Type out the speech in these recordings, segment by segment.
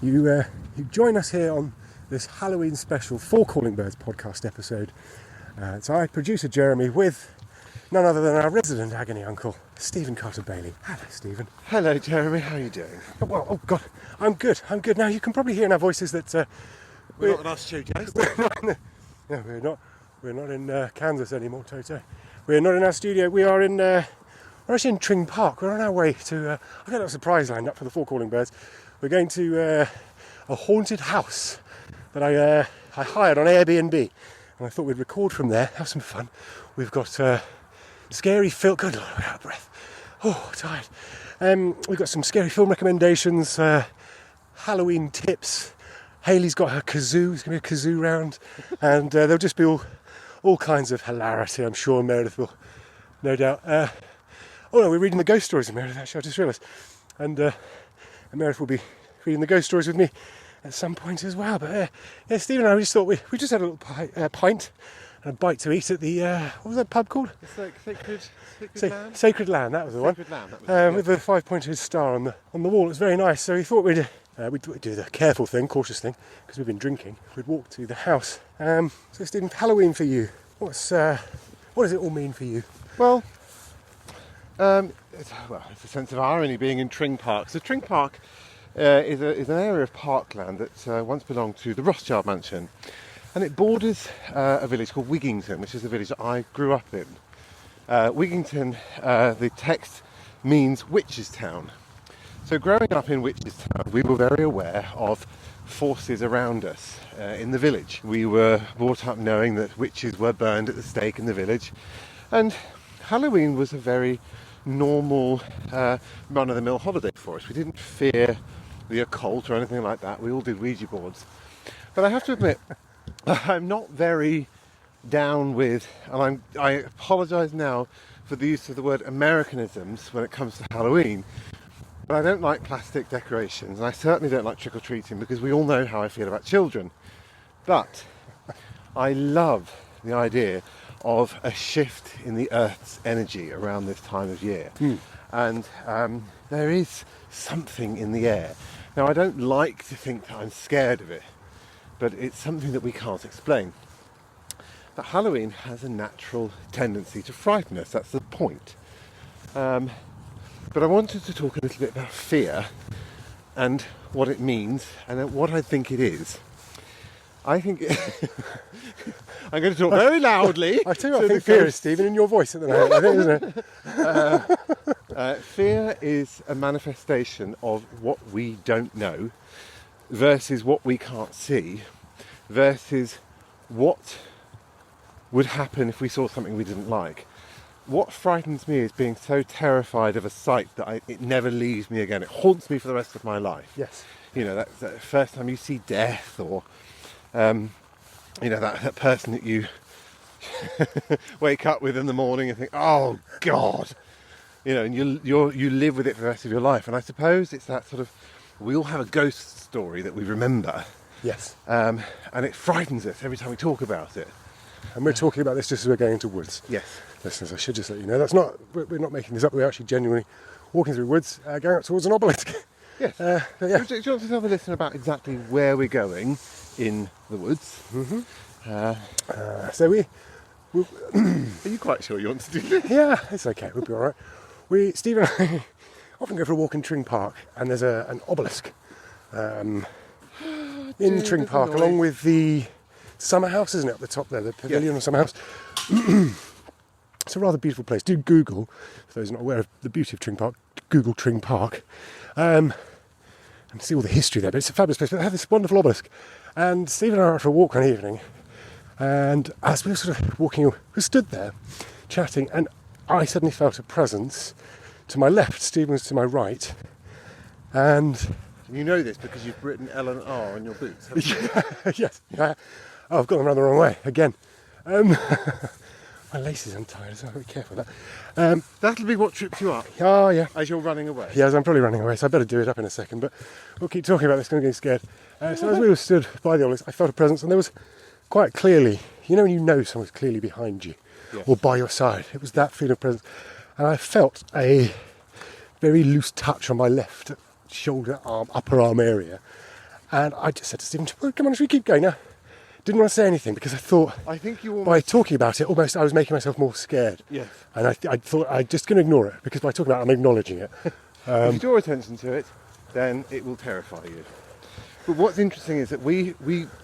you join us here on this Halloween special For Calling Birds podcast episode. It's I, producer Jeremy, with none other than our resident Agony uncle, Stephen Carter-Bailey. Hello, Stephen. Hello, Jeremy. How are you doing? Well, oh God, I'm good. Now, you can probably hear in our voices that we're not in our studios. We're not in Kansas anymore, Toto. We're not in our studio. We're actually in Tring Park. We're on our way to. I've got a surprise lined up for the For Calling Birds. We're going to a haunted house that I hired on Airbnb, and I thought we'd record from there, have some fun. We've got scary film. Good Lord, we're out of breath. Oh, tired. We've got some scary film recommendations, Halloween tips. Hayley's got her kazoo. There's going to be a kazoo round, and there'll just be all kinds of hilarity. I'm sure Meredith will, no doubt. Oh no, we're reading the ghost stories of Meredith. Actually, I just realised, and Meredith will be reading the ghost stories with me at some point as well. But yeah, Stephen and I just thought we just had a little pint and a bite to eat at the what was that pub called? Sacred Land. Sacred Land. That was the one. Sacred Land. That was it, with the 5-pointed star on the wall. It was very nice. So we thought we'd do the careful thing, cautious thing, because we've been drinking. We'd walk to the house. So Stephen, Halloween for you. What does it all mean for you? Well, it's a sense of irony being in Tring Park. So Tring Park is an area of parkland that once belonged to the Rothschild Mansion, and it borders a village called Wigington, which is a village that I grew up in. Wigington, the text means Witches' Town. So growing up in Witches' Town, we were very aware of forces around us in the village. We were brought up knowing that witches were burned at the stake in the village, and Halloween was a very normal run-of-the-mill holiday for us. We didn't fear the occult or anything like that. We all did Ouija boards. But I have to admit, I'm not very down with, and I apologise now for the use of the word Americanisms when it comes to Halloween, but I don't like plastic decorations, and I certainly don't like trick-or-treating, because we all know how I feel about children. But I love the idea of a shift in the Earth's energy around this time of year. And there is something in the air. Now, I don't like to think that I'm scared of it, but it's something that we can't explain. But Halloween has a natural tendency to frighten us. That's the point. But I wanted to talk a little bit about fear and what it means and what I think it is. I think I'm going to talk very loudly. I tell you what I think fear is, Stephen, in your voice at the moment, I think, isn't it? Fear is a manifestation of what we don't know versus what we can't see versus what would happen if we saw something we didn't like. What frightens me is being so terrified of a sight that it never leaves me again. It haunts me for the rest of my life. Yes. You know, that's the first time you see death, or that person that you wake up with in the morning and think, oh God, and you live with it for the rest of your life. And I suppose it's that sort of, we all have a ghost story that we remember. Yes. And it frightens us every time we talk about it. And we're talking about this just as we're going into woods. Yes. Listeners, I should just let you know, we're not making this up. We're actually genuinely walking through woods, going up towards an obelisk. Yes. Yeah. Do you want to tell the listener about exactly where we're going in the woods? Mm-hmm. So we Are you quite sure you want to do this? Yeah, it's okay. We'll be all right. Steve and I often go for a walk in Tring Park, and there's an obelisk in Tring Park, along with the summer house, isn't it, up the top there, the pavilion or summer house. It's a rather beautiful place. Do Google, for those not aware of the beauty of Tring Park, Google Tring Park, and see all the history there. But it's a fabulous place. But they have this wonderful obelisk. And Steve and I were out for a walk one evening, and as we were sort of walking, we stood there chatting, and I suddenly felt a presence to my left. Stephen was to my right, and you know this because you've written L and R on your boots, haven't you? Yes. Oh, I've got them around the wrong way again. My lace is untied, so I've got to be careful with that. That'll be what trips you up. Oh, yeah. As you're running away. Yes, I'm probably running away, so I better do it up in a second. But we'll keep talking about this, I'm getting scared. So as we were stood by the obelisk, I felt a presence, and there was quite clearly, when you know someone's clearly behind you, yes, or by your side. It was that feeling of presence. And I felt a very loose touch on my left shoulder, upper arm area. And I just said to Stephen, well, come on, should we keep going now? Didn't want to say anything because I thought by talking about it, almost I was making myself more scared. Yes. And I thought I'm just going to ignore it because by talking about it, I'm acknowledging it. If you draw attention to it, then it will terrify you. But what's interesting is that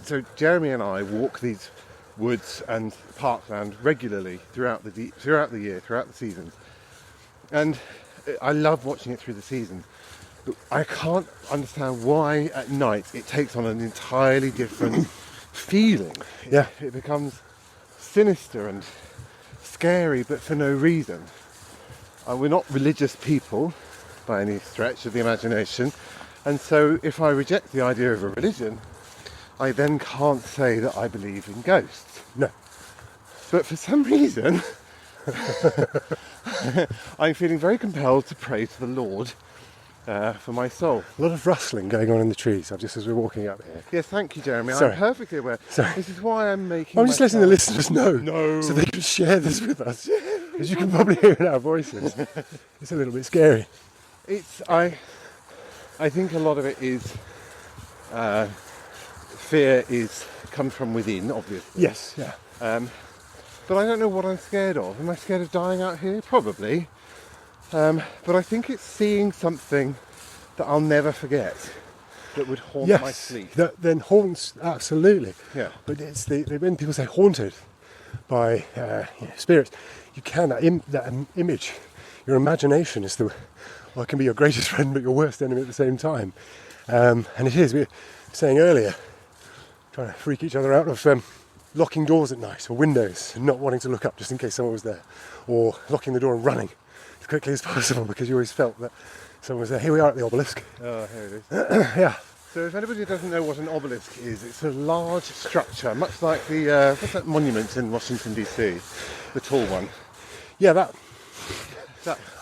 so Jeremy and I walk these woods and parkland regularly throughout the year, throughout the seasons. And I love watching it through the season. But I can't understand why at night it takes on an entirely different feeling. Yeah. It becomes sinister and scary, but for no reason. We're not religious people by any stretch of the imagination, and so if I reject the idea of a religion, I then can't say that I believe in ghosts. No. But for some reason, I'm feeling very compelled to pray to the Lord for my soul. A lot of rustling going on in the trees, just as we're walking up here. Yes, thank you, Jeremy. Sorry. I'm perfectly aware. Sorry. This is why I'm making. I'm just letting the listeners know, No. so they can share this with us. As you can probably hear in our voices, it's a little bit scary. I think a lot of it is fear comes from within, obviously. Yes, yeah. But I don't know what I'm scared of. Am I scared of dying out here? Probably. But I think it's seeing something that I'll never forget, that would haunt my sleep. That then haunts, absolutely. Yeah. But it's when people say haunted by spirits, you can, that image, your imagination is it can be your greatest friend but your worst enemy at the same time. And it is, we were saying earlier, trying to freak each other out of locking doors at night or windows and not wanting to look up just in case someone was there, or locking the door and running as quickly as possible because you always felt that someone was there. Here we are at the obelisk. Oh, here it is. Yeah. So if anybody doesn't know what an obelisk is, it's a large structure, much like the, what's that monument in Washington DC? The tall one. Yeah, that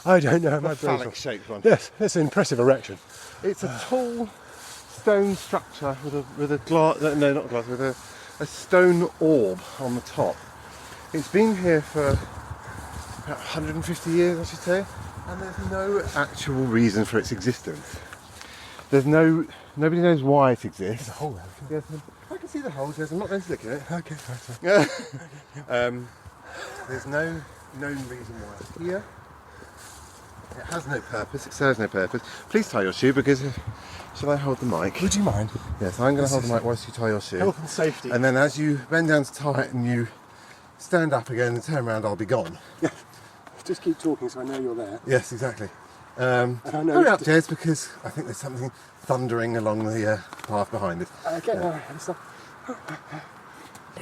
I don't know. The phallic-shaped one. Yes, it's an impressive erection. It's a tall stone structure with a glass, no, not glass, with a stone orb on the top. It's been here for about 150 years, I should say, and there's no actual reason for its existence. Nobody knows why it exists. There's a hole there. Yes, I can see the hole, yes, I'm not going to look at it. Okay, fine. There's no known reason why it's here. It has no purpose, it serves no purpose. Please tie your shoe because, shall I hold the mic? Would you mind? Yes, I'm going to hold the mic whilst you tie your shoe. Health and safety. And then as you bend down to tie it and you stand up again and turn around, I'll be gone. Yeah. Just keep talking so I know you're there. Yes, exactly. Hurry up, Jez, because I think there's something thundering along the path behind us. Okay, alright, stop.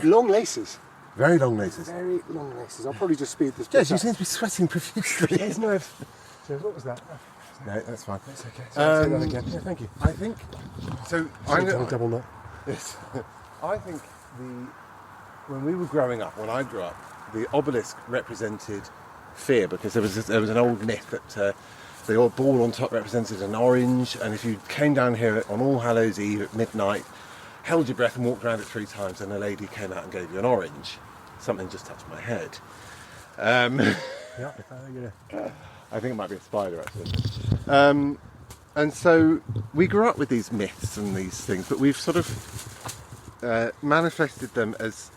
Long laces. Very long laces. Very long laces. I'll probably just speed this. Jez, you seem to be sweating profusely. Yes, no. So what was that? No, that's fine. That's okay. So say that again. Yeah, thank you. I think so. Double knot. Yes. I think when we were growing up, when I grew up, the obelisk represented fear because there was an old myth that the old ball on top represented an orange, and if you came down here on All Hallows Eve at midnight, held your breath and walked around it 3 times, and a lady came out and gave you an orange. Something just touched my head. Yeah. I think it might be a spider actually. And so we grew up with these myths and these things, but we've sort of manifested them as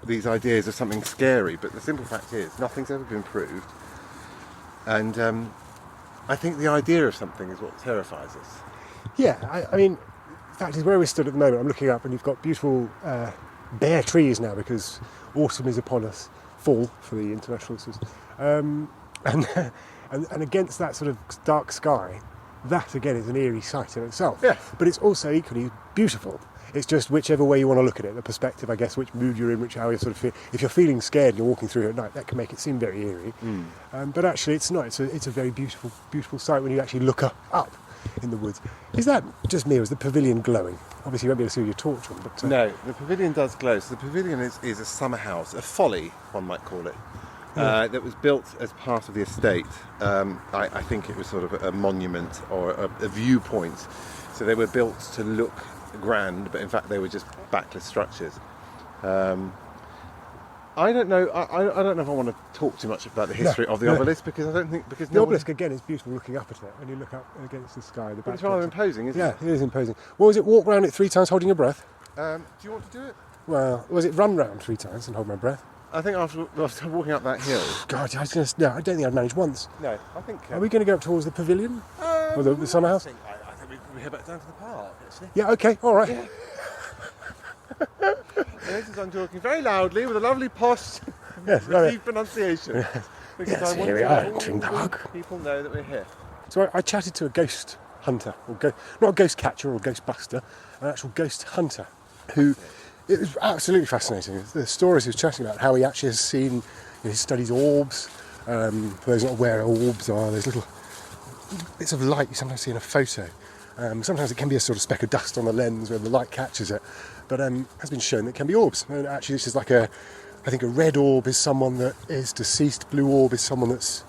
these ideas of something scary. But the simple fact is, nothing's ever been proved. And I think the idea of something is what terrifies us. Yeah, I mean, the fact is, where we stood at the moment, I'm looking up and you've got beautiful bare trees now because autumn is upon us. Fall for the internationalists. And against that sort of dark sky, that again is an eerie sight in itself. Yeah. But it's also equally beautiful. It's just whichever way you want to look at it, the perspective, I guess, which mood you're in, which how you sort of feel. If you're feeling scared and you're walking through at night, that can make it seem very eerie. But actually, it's not. It's a very beautiful, beautiful sight when you actually look up in the woods. Is that just me, or is the pavilion glowing? Obviously, you won't be able to see your torch on, but... No, the pavilion does glow. So the pavilion is a summer house, a folly, one might call it, that was built as part of the estate. I think it was sort of a monument or a viewpoint. So they were built to look grand, but in fact they were just backless structures. I don't know. I don't know if I want to talk too much about the history of the obelisk, because I don't think the obelisk again is beautiful looking up at it when you look up against the sky. But it's rather imposing, isn't it? Yeah, it is imposing. What was it? Walk round it 3 times holding your breath. Do you want to do it? Well, was it run round 3 times and hold my breath? I think after walking up that hill. God, I don't think I'd manage once. No, I think. Are we going to go up towards the pavilion or the summer house? I think we head back down to the park. Actually. Yeah. Okay. All right. Yeah. This is I'm talking very loudly with a lovely posh received pronunciation. Yes. Because Here we are in Tring Park. People know that we're here. So I chatted to a ghost hunter, not a ghost catcher or a ghost buster, an actual ghost hunter, who it was absolutely fascinating. The stories he was chatting about, how he actually has seen, he studies orbs. For those not aware, orbs are those little bits of light you sometimes see in a photo. Sometimes it can be a sort of speck of dust on the lens when the light catches it, but it has been shown that it can be orbs. And actually, this is like I think a red orb is someone that is deceased, blue orb is someone that's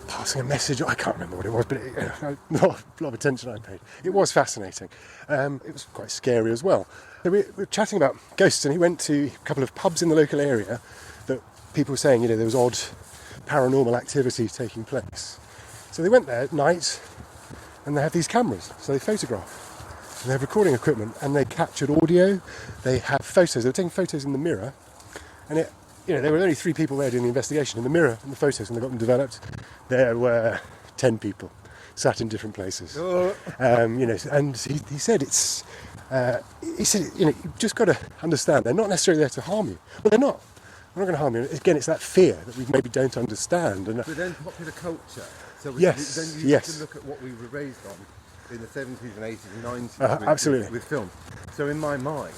passing a message. I can't remember what it was, but a lot of attention I paid. It was fascinating. It was quite scary as well. So we were chatting about ghosts, and he went to a couple of pubs in the local area that people were saying, there was odd paranormal activity taking place. So they went there at night, and they have these cameras, so they photograph. And they have recording equipment, and they captured audio. They have photos. They were taking photos in the mirror, and there were only 3 people there doing the investigation. In the mirror and the photos, when they got them developed, there were 10 people sat in different places. And he said it's. He said, you've just got to understand, they're not necessarily there to harm you. Well, they're not. They're not going to harm you. Again, it's that fear that we maybe don't understand. But then popular culture. So then you have to look at what we were raised on in the 70s and 80s and 90s absolutely. With film. So in my mind,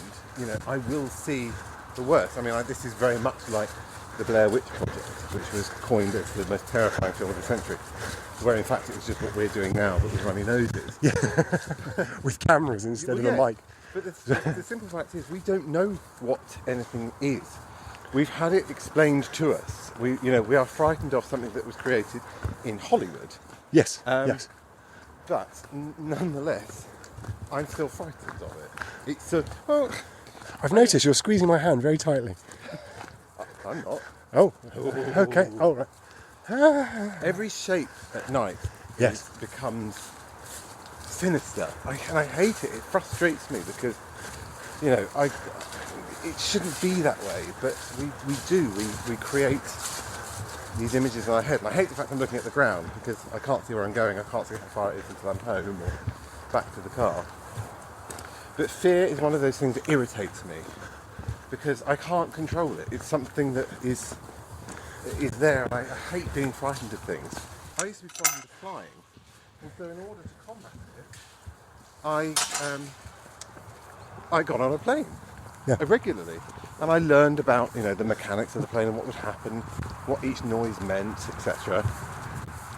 I will see the worst. I mean, this is very much like the Blair Witch Project, which was coined as the most terrifying film of the century, where in fact it was just what we're doing now, but with runny noses. Yeah. With cameras instead of a mic. But the simple fact is, we don't know what anything is. We've had it explained to us. We are frightened of something that was created in Hollywood. Yes. Yes. But nonetheless, I'm still frightened of it. It's I've noticed you're squeezing my hand very tightly. I'm not. Oh. Okay. All right. Every shape at night becomes sinister. I hate it. It frustrates me because, it shouldn't be that way, but we do. We create these images in our head. And I hate the fact I'm looking at the ground because I can't see where I'm going. I can't see how far it is until I'm home or back to the car. But fear is one of those things that irritates me because I can't control it. It's something that is there, and I hate being frightened of things. I used to be frightened of flying, and so in order to combat it, I got on a plane regularly, and I learned about the mechanics of the plane and what would happen, what each noise meant, etc.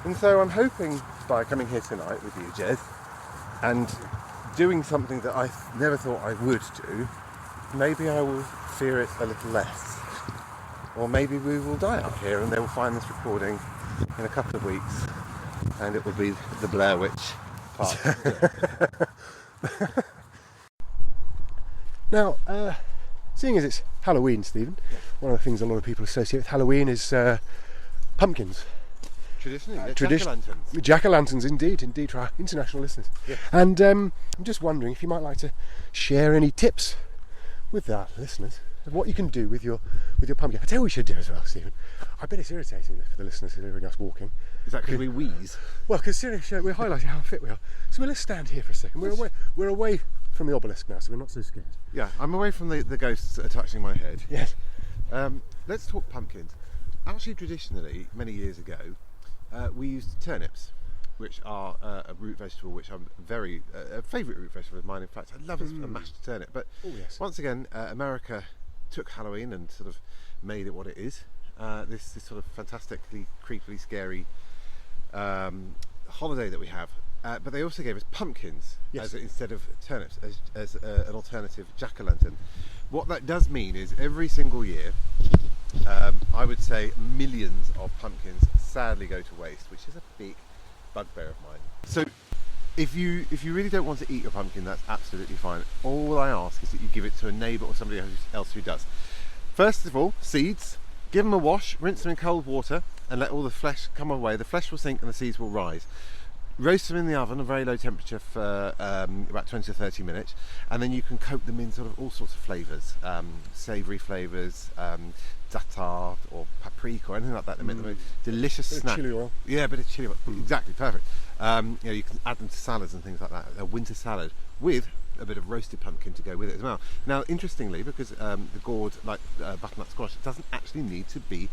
And so I'm hoping by coming here tonight with you, Jez, and doing something that I never thought I would do, maybe I will fear it a little less. Or maybe we will die up here and they will find this recording in a couple of weeks and it will be the Blair Witch part. Now, seeing as it's Halloween, Stephen, one of the things a lot of people associate with Halloween is pumpkins. Traditionally, jack-o'-lanterns. Jack-o'-lanterns, indeed, for our international listeners. Yes. And I'm just wondering if you might like to share any tips with our listeners of what you can do with your pumpkin. I tell you what we should do as well, Stephen. I bet it's irritating for the listeners who are hearing us walking. Is that because we wheeze? Well, because seriously, we're highlighting how fit we are. So let's stand here for a second. We're away from the obelisk now, so we're not so scared. Yeah, I'm away from the ghosts that are touching my head. Yes. Let's talk pumpkins. Actually, traditionally, many years ago, we used turnips, which are a root vegetable, which I'm a favourite root vegetable of mine. In fact, I love a mashed turnip. But once again, America took Halloween and sort of made it what it is. This sort of fantastically, creepily scary holiday that we have. But they also gave us pumpkins instead of turnips as an alternative jack-o'-lantern. What that does mean is every single year, I would say millions of pumpkins sadly go to waste, which is a big bugbear of mine. So if you really don't want to eat your pumpkin, that's absolutely fine. All I ask is that you give it to a neighbour or somebody else who does. First of all, seeds. Give them a wash, rinse them in cold water, and let all the flesh come away. The flesh will sink and the seeds will rise. Roast them in the oven at a very low temperature for about 20 to 30 minutes, and then you can coat them in sort of all sorts of flavours, savoury flavours, za'atar or paprika or anything like that. They make them a delicious snack. Chili oil. Yeah, a bit of chili oil. Exactly, perfect. You can add them to salads and things like that. A winter salad with a bit of roasted pumpkin to go with it as well. Now, interestingly, because the gourd, like butternut squash, it doesn't actually need to be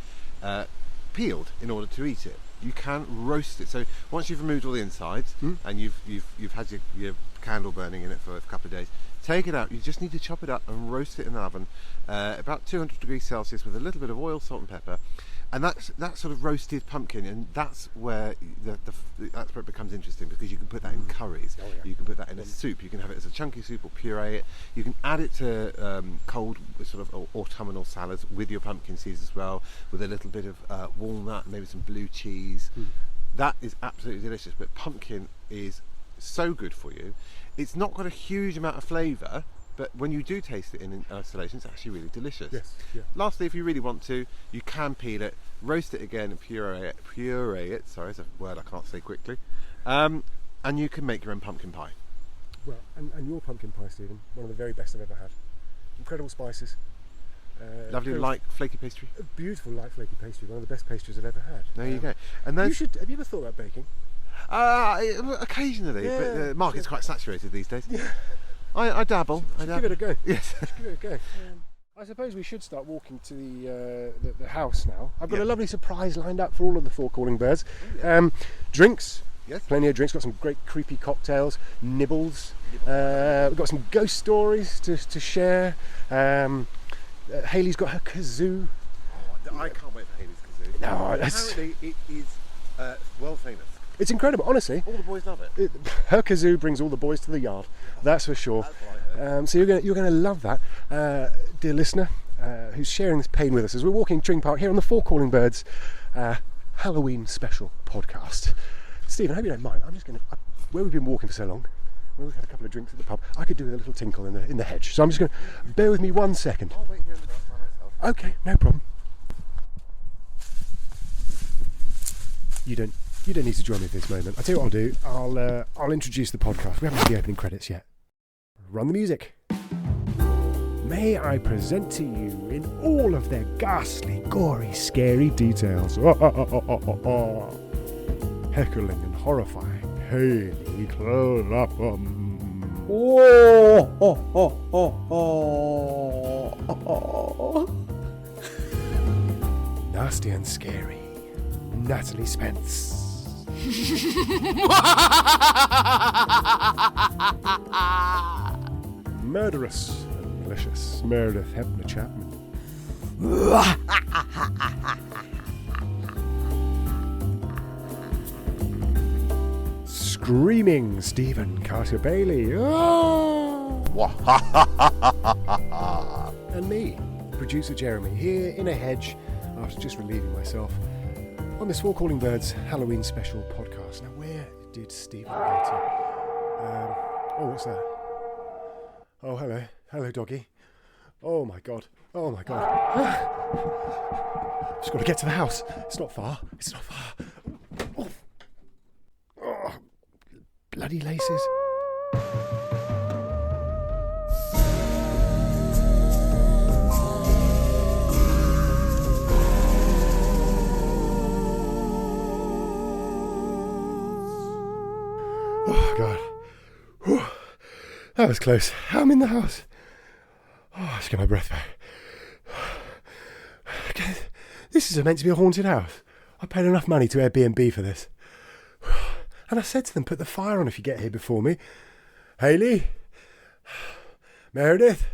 peeled in order to eat it. You can roast it. So once you've removed all the insides and you've had your candle burning in it for a couple of days, take it out. You just need to chop it up and roast it in the oven, about 200 degrees Celsius with a little bit of oil, salt and pepper. And that's sort of roasted pumpkin, and that's where that's where it becomes interesting, because you can put that in curries, you can put that in a soup, you can have it as a chunky soup or puree it. You can add it to cold sort of autumnal salads with your pumpkin seeds as well, with a little bit of walnut, maybe some blue cheese. That is absolutely delicious. But pumpkin is so good for you. It's not got a huge amount of flavour, but when you do taste it in isolation, it's actually really delicious. Yes, yeah. Lastly, if you really want to, you can peel it, roast it again, and puree it. Sorry, it's a word I can't say quickly. And you can make your own pumpkin pie. Well, and your pumpkin pie, Stephen, one of the very best I've ever had. Incredible spices. Lovely light flaky pastry. A beautiful light flaky pastry, one of the best pastries I've ever had. There you go. And have you ever thought about baking? Occasionally, Yeah, but the market's quite saturated these days. Yeah. I dabble. Give it a go. Yes. Give it a go. I suppose we should start walking to the house now. I've got a lovely surprise lined up for all of the four calling birds. Drinks. Yes. Plenty of drinks. Got some great creepy cocktails, nibbles. We've got some ghost stories to share. Hayley's got her kazoo. I can't wait for Hayley's kazoo. No, apparently it is world famous. It's incredible, honestly. All the boys love it. Her kazoo brings all the boys to the yard. That's for sure. That's what I heard. So you're going to love that, dear listener, who's sharing this pain with us as we're walking Tring Park here on the Four Calling Birds Halloween special podcast. Stephen, I hope you don't mind. I'm just going to, where we've been walking for so long, where we've had a couple of drinks at the pub, I could do with a little tinkle in the hedge. So I'm just going to bear with me 1 second. I'll wait here in the dark by myself. Okay, no problem. You don't need to join me at this moment. I'll tell you what I'll do. I'll introduce the podcast. We haven't had the opening credits yet. Run the music. May I present to you in all of their ghastly, gory, scary details. Heckling and horrifying Hayley Clapham. Nasty and scary Natalie Spence. Murderous and malicious Meredith Chapman. Screaming Stephen Carter Bailey. And me, producer Jeremy, here in a hedge after just relieving myself on this Four Calling Birds Halloween special podcast. Now, where did Stephen go to? What's that? Oh, hello. Hello, doggy. Oh, my God. Oh, my God. Just got to get to the house. It's not far. It's not far. Oh, bloody laces. Oh, God. Whew. That was close. I'm in the house. Oh, let's get my breath back. This is meant to be a haunted house. I paid enough money to Airbnb for this. And I said to them, put the fire on if you get here before me. Hayley? Meredith?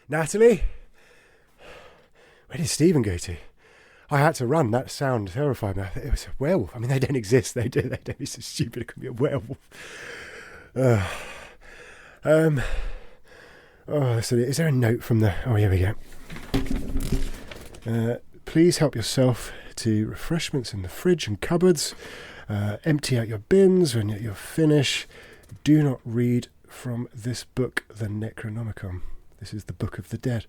Natalie? Where did Stephen go to? I had to run. That sound terrified me. It was a werewolf. I mean, they don't exist. They don't be so stupid. It could be a werewolf. So is there a note from the... Oh, here we go. Please help yourself to refreshments in the fridge and cupboards. Empty out your bins when you're finished. Do not read from this book, the Necronomicon. This is the Book of the Dead.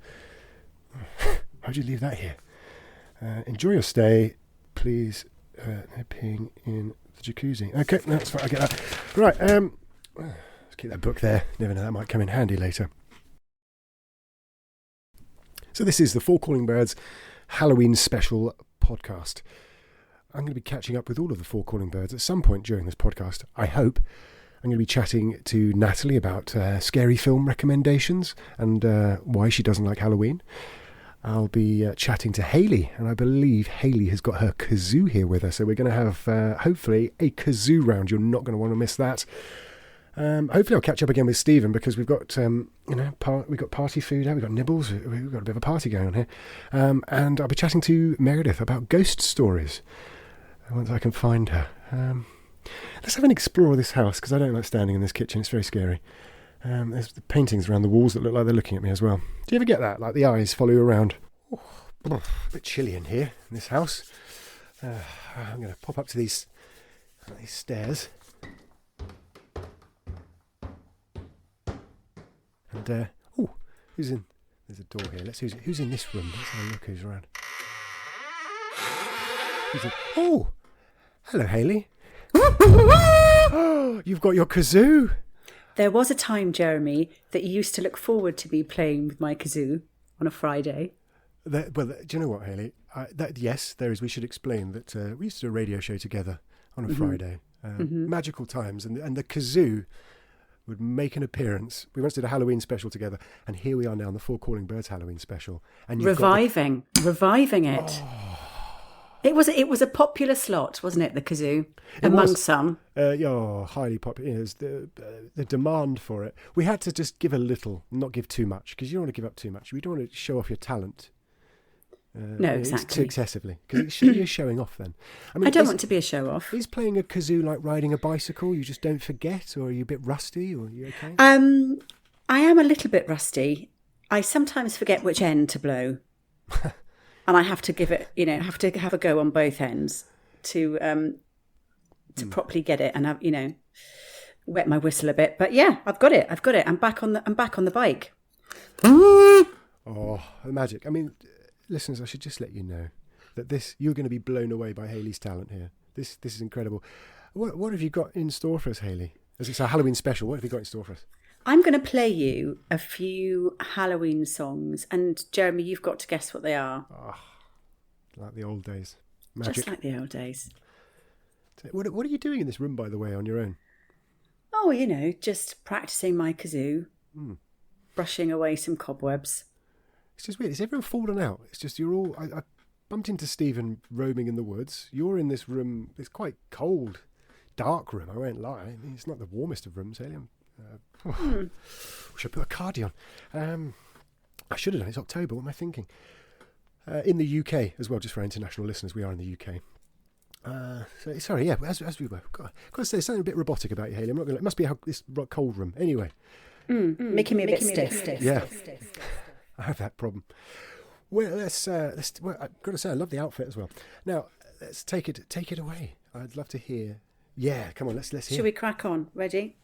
Why'd you leave that here? Enjoy your stay. Please, no peeing in the jacuzzi. Okay, that's fine. I get that. Right, let's keep that book there. Never know, that might come in handy later. So this is the Four Calling Birds Halloween special podcast. I'm going to be catching up with all of the Four Calling Birds at some point during this podcast, I hope. I'm going to be chatting to Natalie about scary film recommendations and why she doesn't like Halloween. I'll be chatting to Hayley, and I believe Hayley has got her kazoo here with her, so we're going to have, hopefully, a kazoo round. You're not going to want to miss that. Hopefully I'll catch up again with Steven, because we've got, we've got party food out, we've got nibbles, we've got a bit of a party going on here. And I'll be chatting to Meredith about ghost stories, once I can find her. Let's have an explore of this house, because I don't like standing in this kitchen, it's very scary. There's the paintings around the walls that look like they're looking at me as well. Do you ever get that? Like the eyes follow you around? Oh, a bit chilly in here, in this house. I'm going to pop up to these stairs. And, who's in? There's a door here. Who's in this room? Let's have a look who's around. Oh! Hello, Hayley. Oh, you've got your kazoo. There was a time, Jeremy, that you used to look forward to me playing with my kazoo on a Friday. Do you know what, Hayley? Yes, there is. We should explain that we used to do a radio show together on a Friday. Magical times. And the kazoo would make an appearance. We once did a Halloween special together, and here we are now on the Four Calling Birds Halloween special. And reviving it. Oh. It was a popular slot, wasn't it? The kazoo among some. Highly popular. You know, the demand for it. We had to just give a little, not give too much, because you don't want to give up too much. We don't want to show off your talent. No, exactly. Too excessively, because you're showing off then. I don't want to be a show off. Is playing a kazoo like riding a bicycle? You just don't forget, or are you a bit rusty, or are you okay? I am a little bit rusty. I sometimes forget which end to blow. And I have to give it, have to have a go on both ends to properly get it, and wet my whistle a bit. But yeah, I've got it. I'm back on the bike. Oh, the magic! I mean, listeners, I should just let you know that you're going to be blown away by Hayley's talent here. This is incredible. What have you got in store for us, Hayley? As it's a Halloween special, what have you got in store for us? I'm going to play you a few Halloween songs, and Jeremy, you've got to guess what they are. Oh, like the old days. Magic. Just like the old days. What are you doing in this room, by the way, on your own? Oh, just practicing my kazoo, brushing away some cobwebs. It's just weird. Is everyone fallen out? It's just you're all... I bumped into Steven roaming in the woods. You're in this room. It's quite cold, dark room, I won't lie. I mean, it's not the warmest of rooms, Hayley. Should I put a cardi on? I should have done. It's October. What am I thinking? In the UK as well, just for our international listeners, we are in the UK. Sorry, yeah, as we were. Got to say, there's something a bit robotic about you, Hayley. I'm not going to. It must be this cold room. Anyway. Making me a bit stiff. Yeah. I have that problem. Well, let's. Well, I've got to say, I love the outfit as well. Now, let's take it away. I'd love to hear. Yeah, come on, let's hear. Shall we crack on? Ready?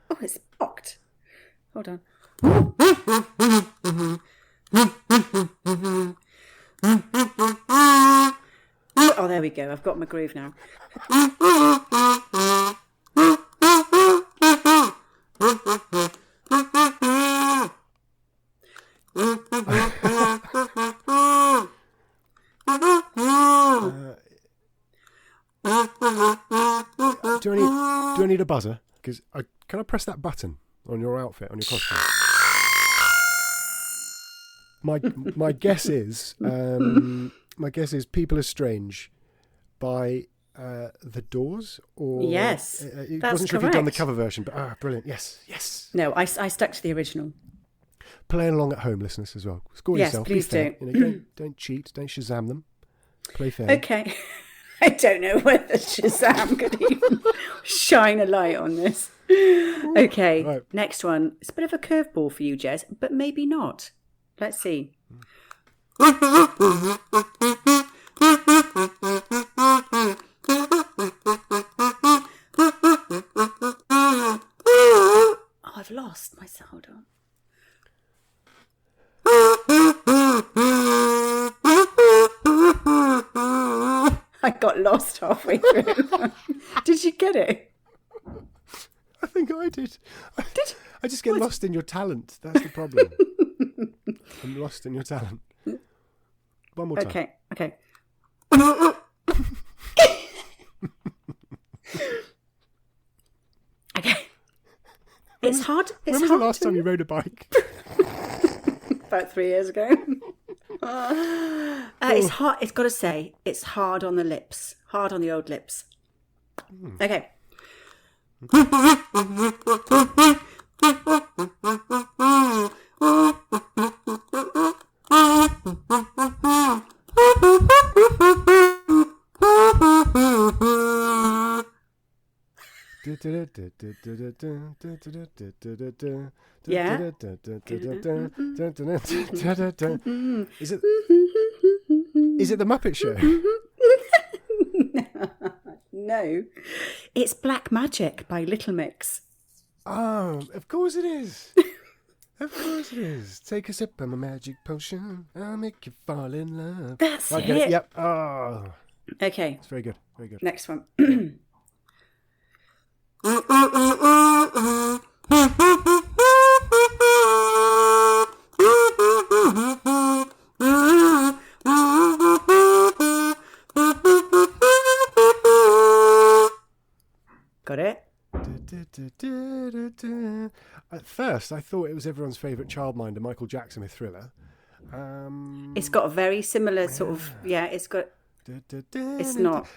Oh, it's blocked. Hold on. Oh, there we go. I've got my groove now. Do I need a buzzer? Because can I press that button on your outfit, on your costume? My guess is People Are Strange by The Doors, or yes, it that's wasn't sure correct. if you'd done the cover version, but brilliant, yes. No, I stuck to the original. Playing along at home, listeners, as well. Score yes, yourself. Please be fair. do. Don't cheat. Don't Shazam them. Play fair. Okay. I don't know whether Shazam could even shine a light on this. Okay, right. Next one. It's a bit of a curveball for you, Jez, but maybe not. Let's see. I got lost halfway through. Did you get it? I think I did. I just get lost in your talent. That's the problem. I'm lost in your talent. One more time. Okay. Okay. It's hard. When was the last time you rode a bike? About 3 years ago. It's hard. It's got to say, it's hard on the lips. Hard on the old lips. Okay. Yeah. Is it the Muppet Show? No, it's Black Magic by Little Mix. Oh, of course it is. Of course it is. Take a sip of my magic potion. I'll make you fall in love. That's Right, it. get it. Yep. Oh, Okay, it's very good. Very good. next one. Got it? At first, I thought it was everyone's favourite childminder, Michael Jackson with Thriller. It's got a very similar sort of, it's got, it's not.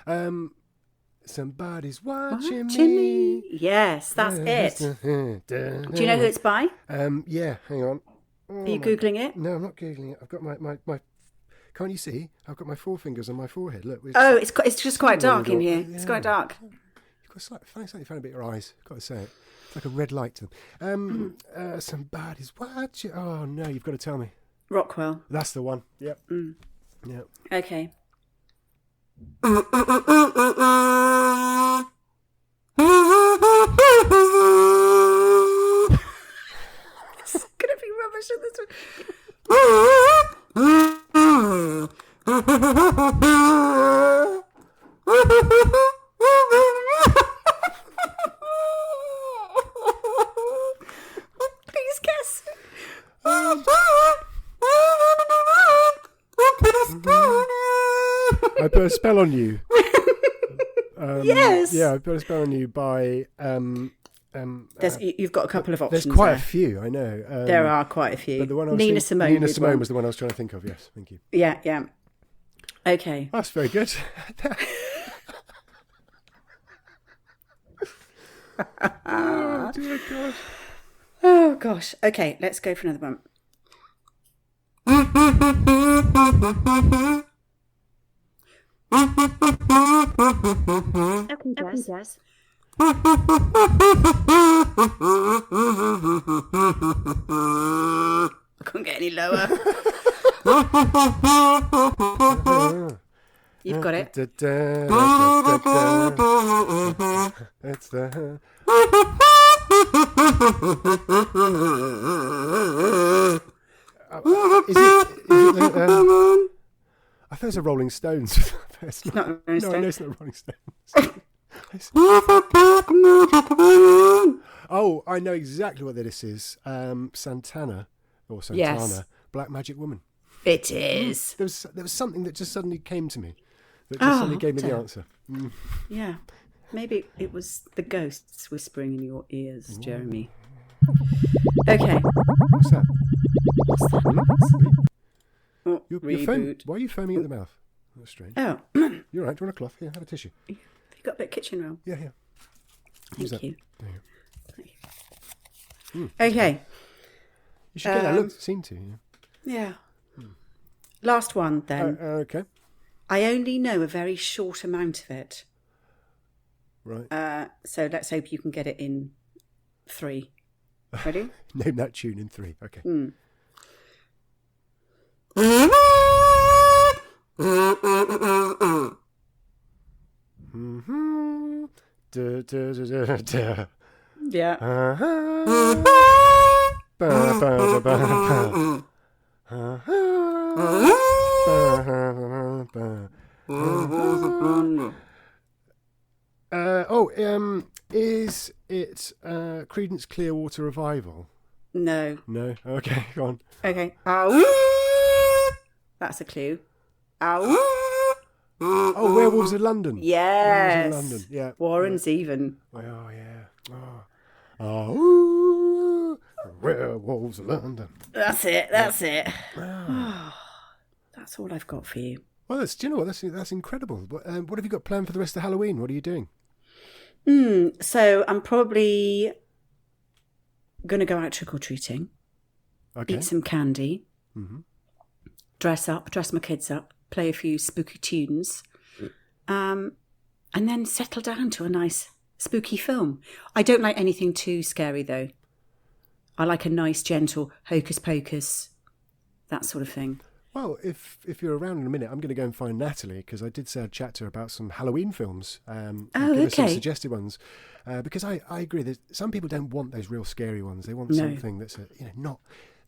Somebody's watching me. Yes, that's it. Do Do you know who it's by? Yeah, hang on. Are you Googling it? No, I'm not Googling it. I've got my can't you see? I've got my forefingers on my forehead. Look. Oh, it's just quite dark in here. It's quite dark. You've got slightly found a bit of your eyes. Got to say it. It's like a red light to them. Somebody's watching. Oh no, you've got to tell me. Rockwell. That's the one. Yep. Yep. Okay. It's gonna be rubbish at this one. Please guess. I put a spell on you. Yes. Yeah, I put a spell on you by. You've got a couple of options. There's quite there. a few, I know. There are quite a few. But the one I was Nina Simone. Nina Simone was the one I was trying to think of. Yes, thank you. Yeah. Okay. That's very good. Oh dear God. Oh gosh. Okay, let's go for another one. Okay, Jess. I couldn't get any lower. You've got it. It's the. Is it I thought it was a Rolling Stones. It's not Rolling Stones. No, it's not Rolling Stones. Oh, I know exactly what this is. Santana. Yes. Black Magic Woman. It is. There was something that just suddenly came to me. That just suddenly gave me the answer. Yeah. Maybe it was the ghosts whispering in your ears, Jeremy. Okay. What's that? Oh, You're reboot. why are you foaming at the mouth? That's strange. Oh. You're all right. Do you want a cloth? Here, have a tissue. Have you got a bit of kitchen roll? Yeah. Thank you. There you go. Okay. You should get that look seen to. Yeah. Last one then. Okay. I only know a very short amount of it. Right. So let's hope you can get it in 3. Ready? Name that tune in 3. Okay. Yeah. Is it Creedence Clearwater Revival? No. No? Okay, go on. Okay. Ow. That's a clue. Ow. Oh, Werewolves of London. Yes. Werewolves of London, yeah. Warren Zevon. Oh, yeah. Oh, Werewolves of London. That's it. Oh, that's all I've got for you. Well, do you know what? That's incredible. What have you got planned for the rest of Halloween? What are you doing? So I'm probably going to go out trick-or-treating, eat some candy, dress my kids up, play a few spooky tunes, and then settle down to a nice spooky film. I don't like anything too scary, though. I like a nice, gentle hocus-pocus, that sort of thing. Well, if you're around in a minute, I'm going to go and find Natalie, because I did say I'd chat to her about some Halloween films. Give her some suggested ones. Because I agree that some people don't want those real scary ones. They want something that's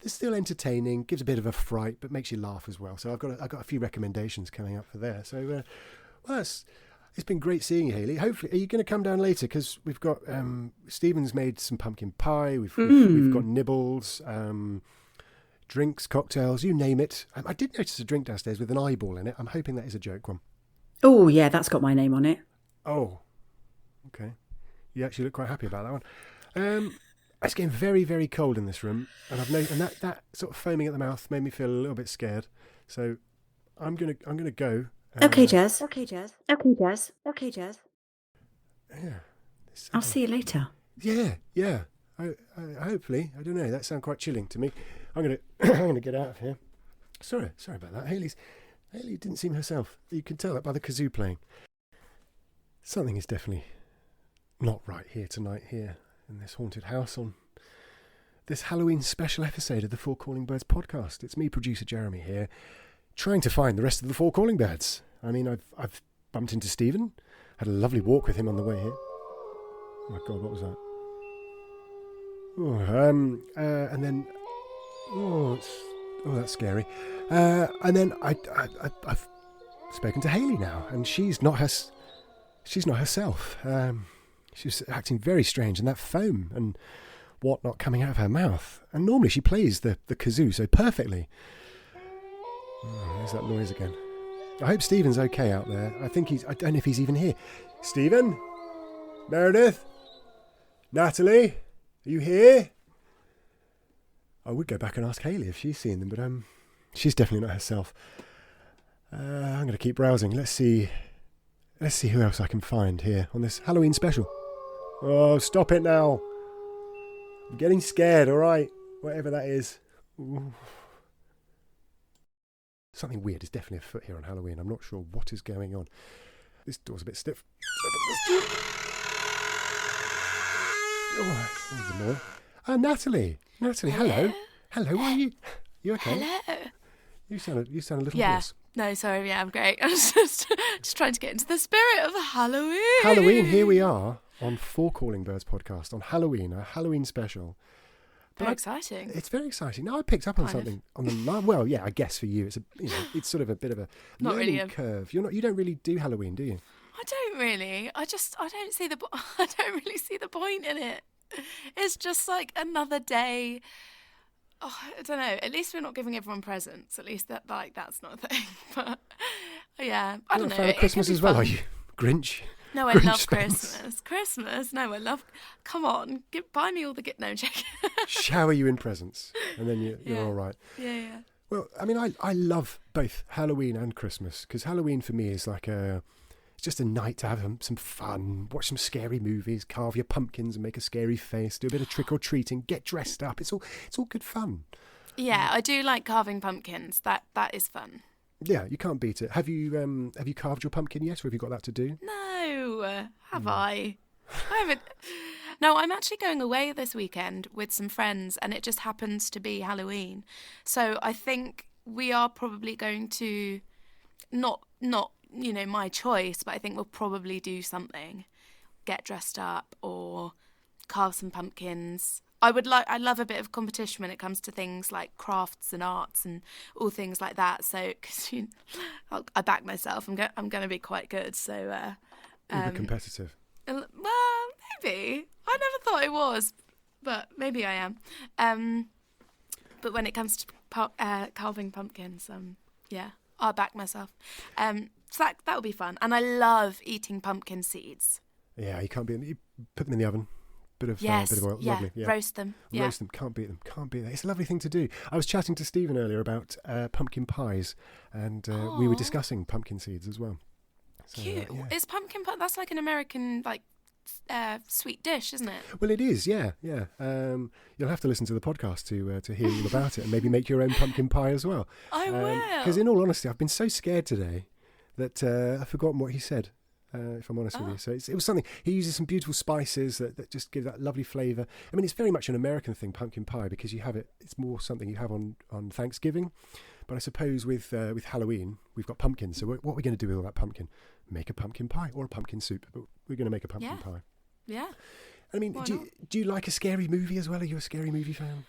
that's still entertaining, gives a bit of a fright, but makes you laugh as well. So I've got a few recommendations coming up for there. So it's been great seeing you, Hayley. Hopefully, are you going to come down later? Because we've got Stephen's made some pumpkin pie. We've got nibbles. Drinks, cocktails, you name it. I did notice a drink downstairs with an eyeball in it. I'm hoping that is a joke one. Oh, yeah, that's got my name on it. Oh, okay. You actually look quite happy about that one. It's getting very, very cold in this room, and that sort of foaming at the mouth made me feel a little bit scared. So I'm gonna go. Okay, Jez. Yeah. I'll see you later. Yeah. I hopefully, I don't know. That sounds quite chilling to me. I'm gonna get out of here. Sorry about that. Hayley didn't seem herself. You can tell that by the kazoo playing. Something is definitely not right here tonight, here in this haunted house on this Halloween special episode of the Four Calling Birds podcast. It's me, producer Jeremy, here, trying to find the rest of the Four Calling Birds. I mean, I've bumped into Steven, had a lovely walk with him on the way here. Oh my God, what was that? And then, that's scary. And then I've spoken to Hayley now, and she's not herself. She's acting very strange, and that foam and whatnot coming out of her mouth. And normally she plays the kazoo so perfectly. Oh, there's that noise again. I hope Stephen's okay out there. I don't know if he's even here. Stephen? Meredith? Natalie? Are you here? I would go back and ask Hayley if she's seen them, but she's definitely not herself. I'm going to keep browsing. Let's see who else I can find here on this Halloween special. Oh, stop it now. I'm getting scared, all right? Whatever that is. Ooh. Something weird is definitely afoot here on Halloween. I'm not sure what is going on. This door's a bit stiff. Oh, there's more. Natalie, hello. Hello, are you okay? Hello. You sound a little hoarse. No, sorry, I'm great. I was just trying to get into the spirit of Halloween. Halloween, here we are on Four Calling Birds podcast on Halloween, a Halloween special. Very exciting. It's very exciting. Now I picked up on something on the well, yeah, I guess for you it's sort of a bit of a not learning really curve. You don't really do Halloween, do you? I don't really. I don't see I don't really see the point in it. It's just like another day. Oh, I don't know. At least we're not giving everyone presents. At least that's not a thing. But yeah, I don't know. You're a fan of Christmas as well, are you? Grinch? No, I Grinch love Spence. Christmas. No, I love. Come on, buy me all the no check. Shower you in presents, and then you're all right. Yeah. Well, I mean, I love both Halloween and Christmas, because Halloween for me is like it's just a night to have some fun, watch some scary movies, carve your pumpkins and make a scary face, do a bit of trick or treating, get dressed up. It's all good fun. Yeah, I do like carving pumpkins. That is fun. Yeah, you can't beat it. Have you carved your pumpkin yet, or have you got that to do? No, have I? I haven't. No, I'm actually going away this weekend with some friends, and it just happens to be Halloween. So I think we are probably going to not my choice, but I think we'll probably do something, get dressed up or carve some pumpkins. I love a bit of competition when it comes to things like crafts and arts and all things like that. So, because I back myself, I'm going to be quite good. So, You're a bit competitive. well, maybe I never thought I was, but maybe I am. But when it comes to carving pumpkins, yeah, I'll back myself. So that would be fun, and I love eating pumpkin seeds. Yeah, you can't beat them. You put them in the oven. Bit of oil, yeah, lovely. Yeah, roast them. Yeah. Roast them. Can't beat them. Can't beat that. It's a lovely thing to do. I was chatting to Stephen earlier about pumpkin pies, and we were discussing pumpkin seeds as well. So, Cute. yeah. Is pumpkin pie? That's like an American sweet dish, isn't it? Well, it is. Yeah. You'll have to listen to the podcast to hear all about it, and maybe make your own pumpkin pie as well. I will. Because in all honesty, I've been so scared today that I've forgotten what he said. If I'm honest with you. So it was something, he uses some beautiful spices that just give that lovely flavour. I mean, it's very much an American thing, pumpkin pie, because you have it, it's more something you have on Thanksgiving. But I suppose with Halloween, we've got pumpkins. So what are we going to do with all that pumpkin? Make a pumpkin pie or a pumpkin soup. But we're going to make a pumpkin pie. Yeah. I mean, do you like a scary movie as well? Are you a scary movie fan?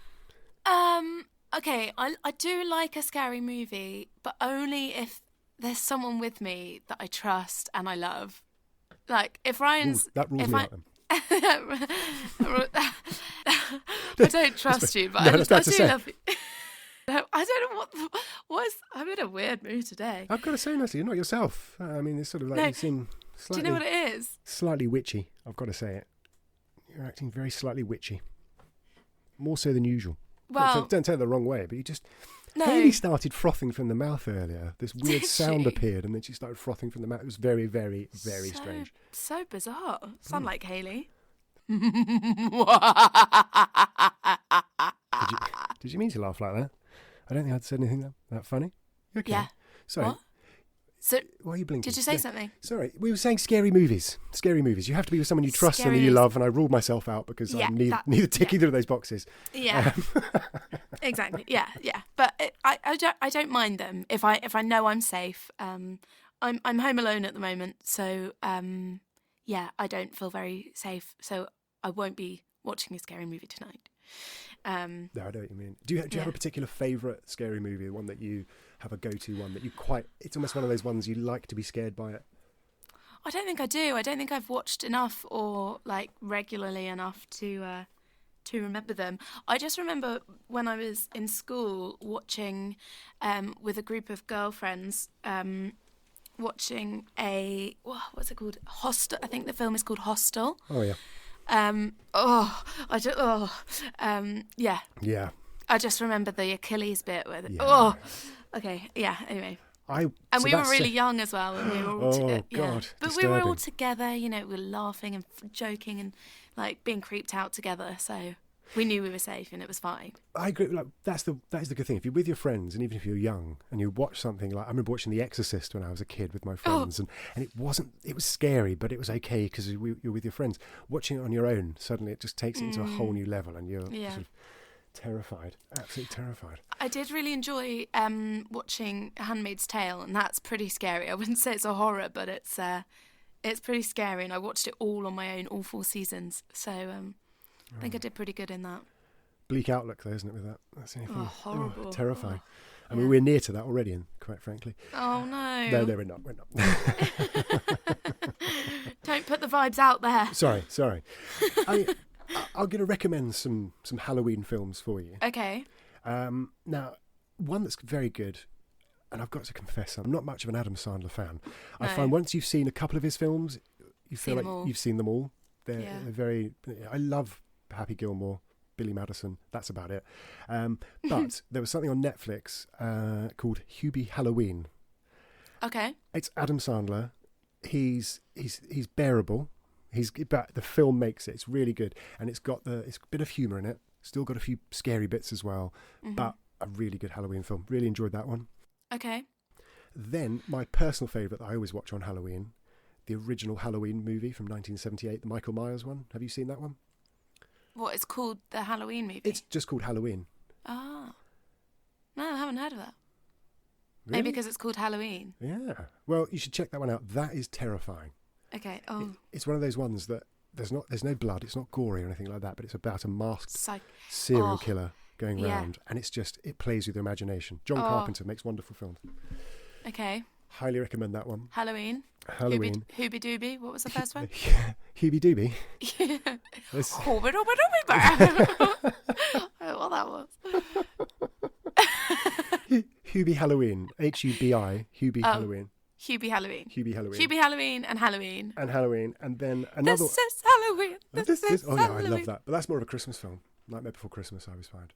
Okay, I do like a scary movie, but only if there's someone with me that I trust and I love. Like, if Ryan's... that rules me out then. I don't trust you, but No, I that's not to do say. love you. No, I don't know I'm in a weird mood today. I've got to say, Natalie, you're not yourself. I mean, it's sort of like No. you seem Do slightly... you know what it is? Slightly witchy, I've got to say it. You're acting very slightly witchy. More so than usual. Well... Don't take it the wrong way, but you just... No. Hayley started frothing from the mouth earlier. This weird Did sound she? appeared, and then she started frothing from the mouth. It was very, very, very strange. So bizarre. Sound like Hayley. Did you mean to laugh like that? I don't think I'd said anything that funny. You okay? Yeah. Sorry. What? So, why are you blinking? did you say something? Sorry, we were saying scary movies. Scary movies. You have to be with someone you trust and Scary you movies. love, and I ruled myself out because I neither tick either of those boxes. Yeah. Exactly. Yeah. But I don't mind them if I know I'm safe. I'm home alone at the moment, so yeah, I don't feel very safe. So I won't be watching a scary movie tonight. No, I know what you mean. Do you have a particular favourite scary movie? One that you have a go-to one that you quite... It's almost one of those ones you like to be scared by it. I don't think I do. I don't think I've watched enough or like regularly enough to remember them. I just remember when I was in school watching with a group of girlfriends watching what's it called? Hostel. I think the film is called Hostel. Oh yeah. Yeah. Yeah. I just remember the Achilles bit with it. Yeah. Oh, okay. Yeah. Anyway. We were really young as well. And we were all together. Oh God! But we were all together. You know, we were laughing and joking and like being creeped out together. So we knew we were safe and it was fine. I agree. Like that is the good thing. If you're with your friends, and even if you're young, and you watch something like I remember watching The Exorcist when I was a kid with my friends, and it was scary, but it was okay because you're with your friends. Watching it on your own, suddenly it just takes it into a whole new level, and you're sort of terrified, absolutely terrified. I did really enjoy watching Handmaid's Tale, and that's pretty scary. I wouldn't say it's a horror, but it's pretty scary, and I watched it all on my own, all 4 seasons. So I think I did pretty good in that. Bleak outlook, though, isn't it? With that, that's the only thing. Horrible, terrifying. I mean, we're near to that already, and quite frankly. Oh no! No, we're not. We're not. Don't put the vibes out there. Sorry. I'm going to recommend some Halloween films for you. Okay. Now, one that's very good, and I've got to confess, I'm not much of an Adam Sandler fan. No. I find once you've seen a couple of his films, you feel like you've seen them all. They're very... I love Happy Gilmore, Billy Madison, that's about it. But there was something on Netflix called Hubie Halloween. Okay. It's Adam Sandler. He's bearable. But the film makes it. It's really good, and it's a bit of humour in it. Still got a few scary bits as well, but a really good Halloween film. Really enjoyed that one. Okay. Then my personal favourite that I always watch on Halloween, the original Halloween movie from 1978, the Michael Myers one. Have you seen that one? What, it's called the Halloween movie? It's just called Halloween. Ah. No, I haven't heard of that. Really? Maybe because it's called Halloween. Yeah. Well, you should check that one out. That is terrifying. Okay. It's one of those ones that there's no blood. It's not gory or anything like that. But it's about a masked Psych- serial Oh, killer going yeah. round, and it plays with your imagination. John Carpenter makes wonderful films. Okay. Highly recommend that one. Halloween. Halloween. Hoobie Doobie. What was the first one? Hubie Doobie. This- Hoobie Doobie Doobie Bear. Well, that was. Hubie Halloween. Hubi. Hubie Halloween. Hubie Halloween. Hubie Halloween. Hubie Halloween and Halloween. And Halloween, and then another. This is Halloween. This is Oh yeah, I Halloween. love that. But that's more of a Christmas film. Nightmare Before Christmas, I always find.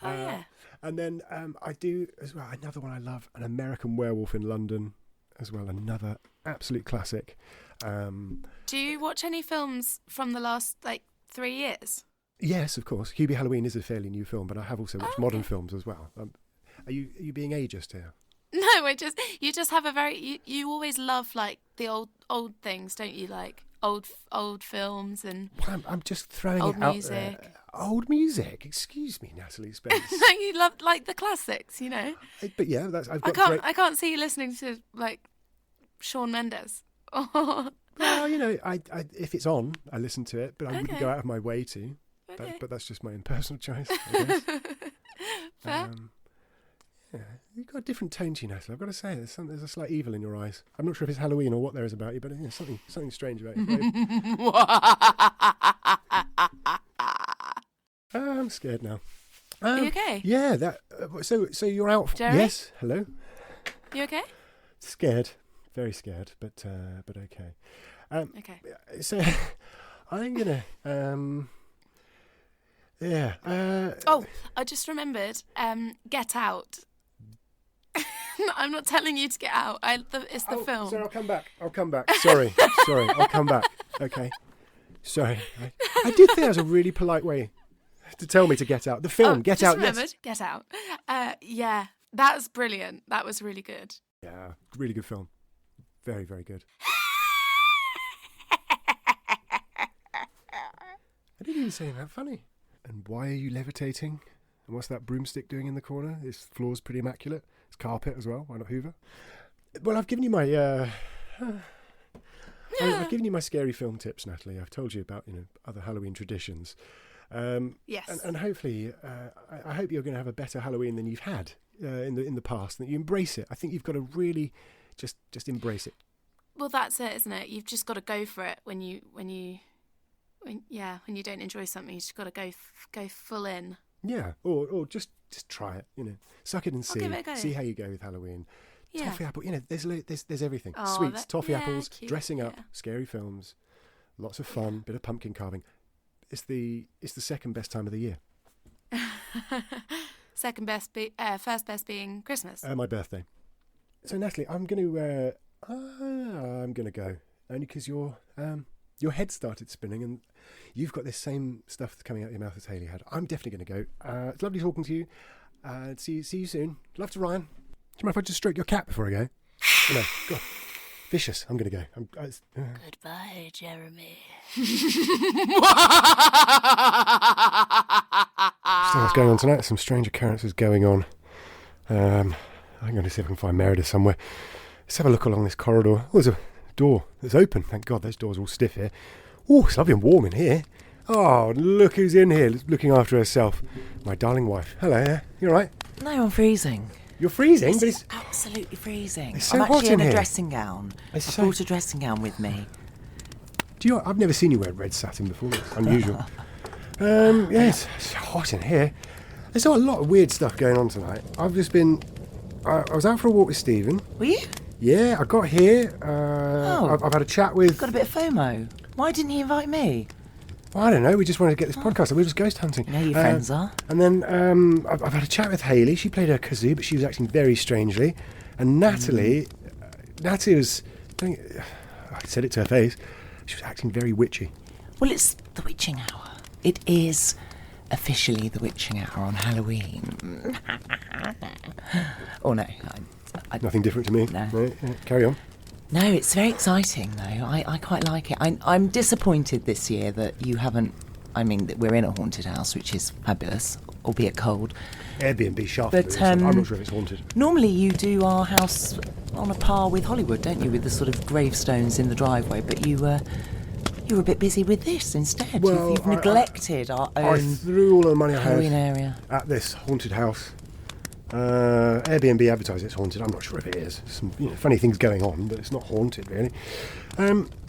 Oh, yeah. And then I do as well. Another one I love, An American Werewolf in London, as well. Another absolute classic. Do you watch any films from the last 3 years? Yes, of course. Hubie Halloween is a fairly new film, but I have also watched modern films as well. Are you being ageist here? No, you just have a very you always love the old things, don't you? Like old films and Well, I'm just throwing old it out music. there. Old music. Excuse me, Natalie Spence. You love the classics, you know. But yeah, I've got I can't see you listening to Shawn Mendes. Well, you know, I if it's on, I listen to it, but I wouldn't Okay. go out of my way to. Okay. But that's just my own personal choice, I guess. Fair. Yeah, you've got a different tone to you, Natalie. I've got to say, there's a slight evil in your eyes. I'm not sure if it's Halloween or what there is about you, but something strange about you. I'm scared now. Are you okay? Yeah, that. So you're out. Jeremy? Yes. Hello. You okay? Scared, very scared, but okay. Okay. So I'm gonna. Yeah. Oh, I just remembered. Get Out. I'm not telling you to get out. It's the film. Sorry, I'll come back. Sorry, I'll come back. Okay. Sorry. I did think that was a really polite way to tell me to get out. The film, Get Out. Remembered. Yes. Get Out. Yeah, that was brilliant. That was really good. Yeah, really good film. Very, very good. I didn't even say that funny. And why are you levitating? And what's that broomstick doing in the corner? This floor's pretty immaculate. It's carpet as well. Why not Hoover? Well, I've given you my I've given you my scary film tips, Natalie. I've told you about other Halloween traditions. Yes. And hopefully, I hope you're going to have a better Halloween than you've had in the past. That you embrace it. I think you've got to really just embrace it. Well, that's it, isn't it? You've just got to go for it when you don't enjoy something. You just got to go full in. Yeah, or just try it. Suck it and see. give it a go. See how you go with Halloween. Yeah. Toffee apple. There's everything. Oh, Sweets, toffee yeah, apples, cute, dressing up, yeah. scary films, lots of fun, bit of pumpkin carving. It's the second best time of the year. Second best, first best being Christmas. My birthday. So Natalie, I'm gonna go only because your head started spinning and you've got this same stuff coming out your mouth as Hayley had. I'm definitely going to go. It's lovely talking to you. See you soon. Love to Ryan. Do you mind if I just stroke your cat before I go? Oh, no, God. Vicious. I'm going to go. Goodbye, Jeremy. So what's going on tonight? Some strange occurrences going on. I'm going to see if I can find Meredith somewhere. Let's have a look along this corridor. Oh, there's a door that's open. Thank God, those doors are all stiff here. Oh, it's lovely and warm in here. Oh, look who's in here looking after herself. My darling wife. Hello, you all right? No, I'm freezing. You're freezing, but It's absolutely freezing. It's so I'm hot actually in in a here. dressing gown. It's I so- brought a dressing gown with me. I've never seen you wear red satin before. It's unusual. Yes, it's hot in here. There's not a lot of weird stuff going on tonight. I've just been... I was out for a walk with Stephen. Were you? Yeah, I got here. I've had a chat with... Got a bit of FOMO. Why didn't he invite me? Well, I don't know. We just wanted to get this podcast. We were just ghost hunting. You know your friends are. And then I've had a chat with Hayley. She played her kazoo, but she was acting very strangely. And Natalie was... I said it to her face. She was acting very witchy. Well, it's the witching hour. It is officially the witching hour on Halloween. Oh, no. Nothing different to me. No. Right, yeah, carry on. No, it's very exciting, though. I quite like it. I'm disappointed this year that you haven't... I mean, that we're in a haunted house, which is fabulous, albeit cold. Airbnb shaft. But, I'm not sure if it's haunted. Normally you do our house on a par with Hollywood, don't you, with the sort of gravestones in the driveway, but you You were a bit busy with this instead. Well, You've neglected our I own threw all the money I Halloween had area. at this haunted house. Airbnb advertised it's haunted. I'm not sure if it is. Some funny things going on, but it's not haunted really.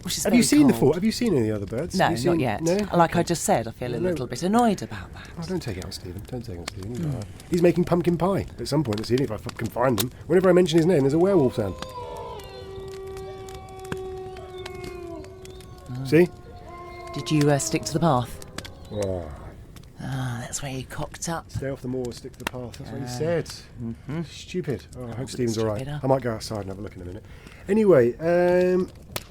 Which is Have you very seen the cold. Have you seen any of the other birds? No, Have you seen, not yet. No? Like I just said, I feel a No. little bit annoyed about that. Oh, don't take it on Stephen. Don't take it on Stephen. He's all right. He's making pumpkin pie at some point this evening, if I can find him. Whenever I mention his name, there's a werewolf sound. See? Did you stick to the path? Oh, That's where you cocked up. stay off the moor, stick to the path. That's what he said. Stupid. Oh, I hope Stephen's all right. Stupid, huh? I might go outside and have a look in a minute. Anyway,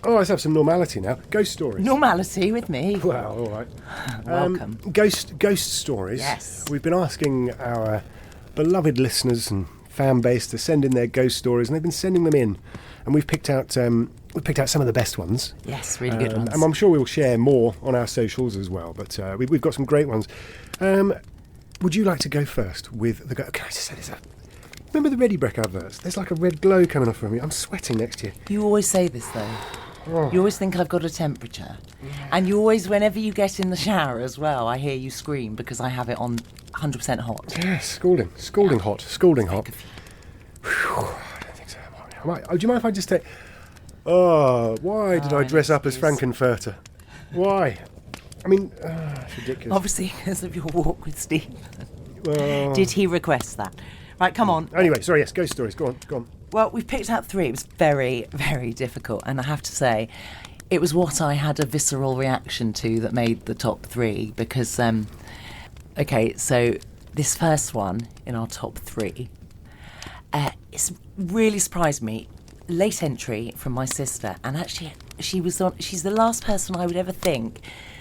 let's have some normality now. Ghost stories. Normality with me. Well, all right. Welcome. Ghost stories. Yes. We've been asking our beloved listeners and fan base to send in their ghost stories, and they've been sending them in, and we've picked out some of the best ones. Yes, really good ones. And I'm sure we'll share more on our socials as well. But we've got some great ones. Would you like to go first with the? Can I just say this? Remember the Ready Brek adverts? There's like a red glow coming off from me. I'm sweating next to you. You always say this though. You always think I've got a temperature. And you always, whenever you get in the shower as well, I hear you scream because I have it on 100% hot. Yeah, scalding hot. Whew, I don't think so. Do you mind if I just take... Oh, why did I dress up as Frankenfurter? Why? I mean, it's ridiculous. Obviously because of your walk with Steve. Oh. Did he request that? Right, come on. Anyway, sorry, yes, ghost stories. Go on. Well, we've picked out 3. It was very, very difficult. And I have to say, it was what I had a visceral reaction to that made the top 3. Because, okay, so this first one in our top 3, it's really surprised me. Late entry from my sister. And actually, she's the last person I would ever think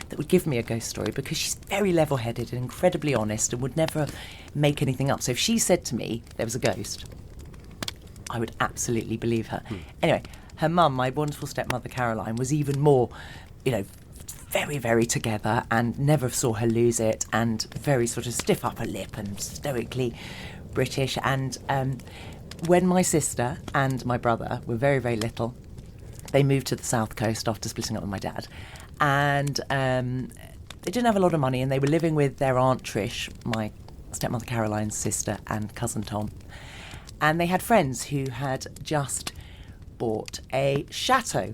that would give me a ghost story, because she's very level-headed and incredibly honest and would never make anything up. So if she said to me there was a ghost, I would absolutely believe her. Anyway, her mum, my wonderful stepmother Caroline, was even more, very, very together and never saw her lose it, and very sort of stiff upper lip and stoically British. And when my sister and my brother were very, very little, they moved to the south coast after splitting up with my dad. And they didn't have a lot of money, and they were living with their Aunt Trish, my stepmother Caroline's sister, and cousin Tom. And they had friends who had just bought a chateau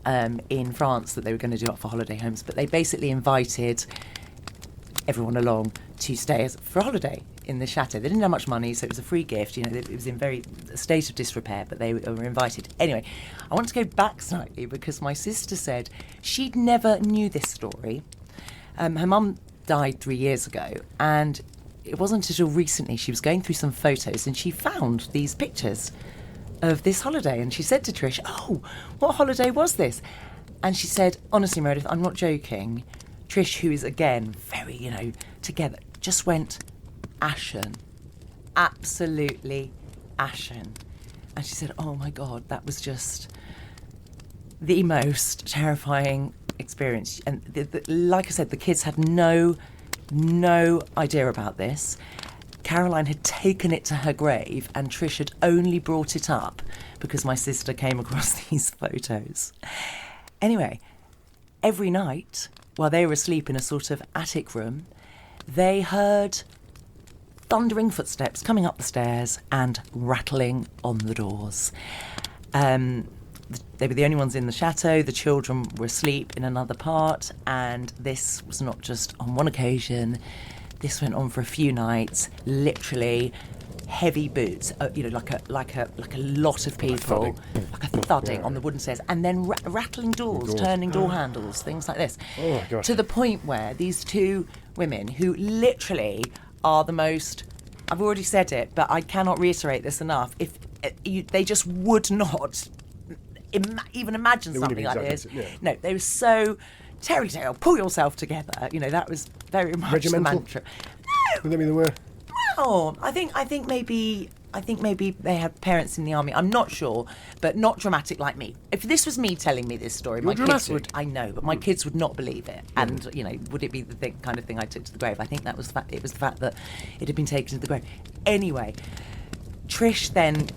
in France that they were going to do up for holiday homes. But they basically invited everyone along to stay for a holiday in the chateau. They didn't have much money, so it was a free gift. It was in very state of disrepair, but they were invited. Anyway, I want to go back slightly because my sister said she'd never knew this story. Her mum died 3 years ago, and it wasn't until recently she was going through some photos and she found these pictures of this holiday. And she said to Trish, "Oh, what holiday was this?" And she said, "Honestly, Meredith, I'm not joking." Trish, who is again very, together, just went ashen, absolutely ashen. And she said, "Oh my God, that was just the most terrifying experience." And like I said, the kids had no idea about this. Caroline had taken it to her grave, and Trish had only brought it up because my sister came across these photos. Anyway, every night while they were asleep in a sort of attic room, they heard thundering footsteps coming up the stairs and rattling on the doors. They were the only ones in the chateau. The children were asleep in another part, and this was not just on one occasion. This went on for a few nights. Literally, heavy boots. Like a lot of people, like a thudding on the wooden stairs, and then rattling doors, turning door handles, things like this. Oh my God! To the point where these 2 women, who literally are the most, I've already said it, but I cannot reiterate this enough. They just would not even imagine something like this. No, they were so Terry Tale, pull yourself together. That was very much Regimental? the mantra. No, Would that be the word? well, I think maybe they had parents in the army. I'm not sure, but not dramatic like me. If this was me telling me this story, my kids would. I know, but my kids would not believe it. And would it be the kind of thing I took to the grave? I think that was it was the fact that it had been taken to the grave. Anyway, Trish then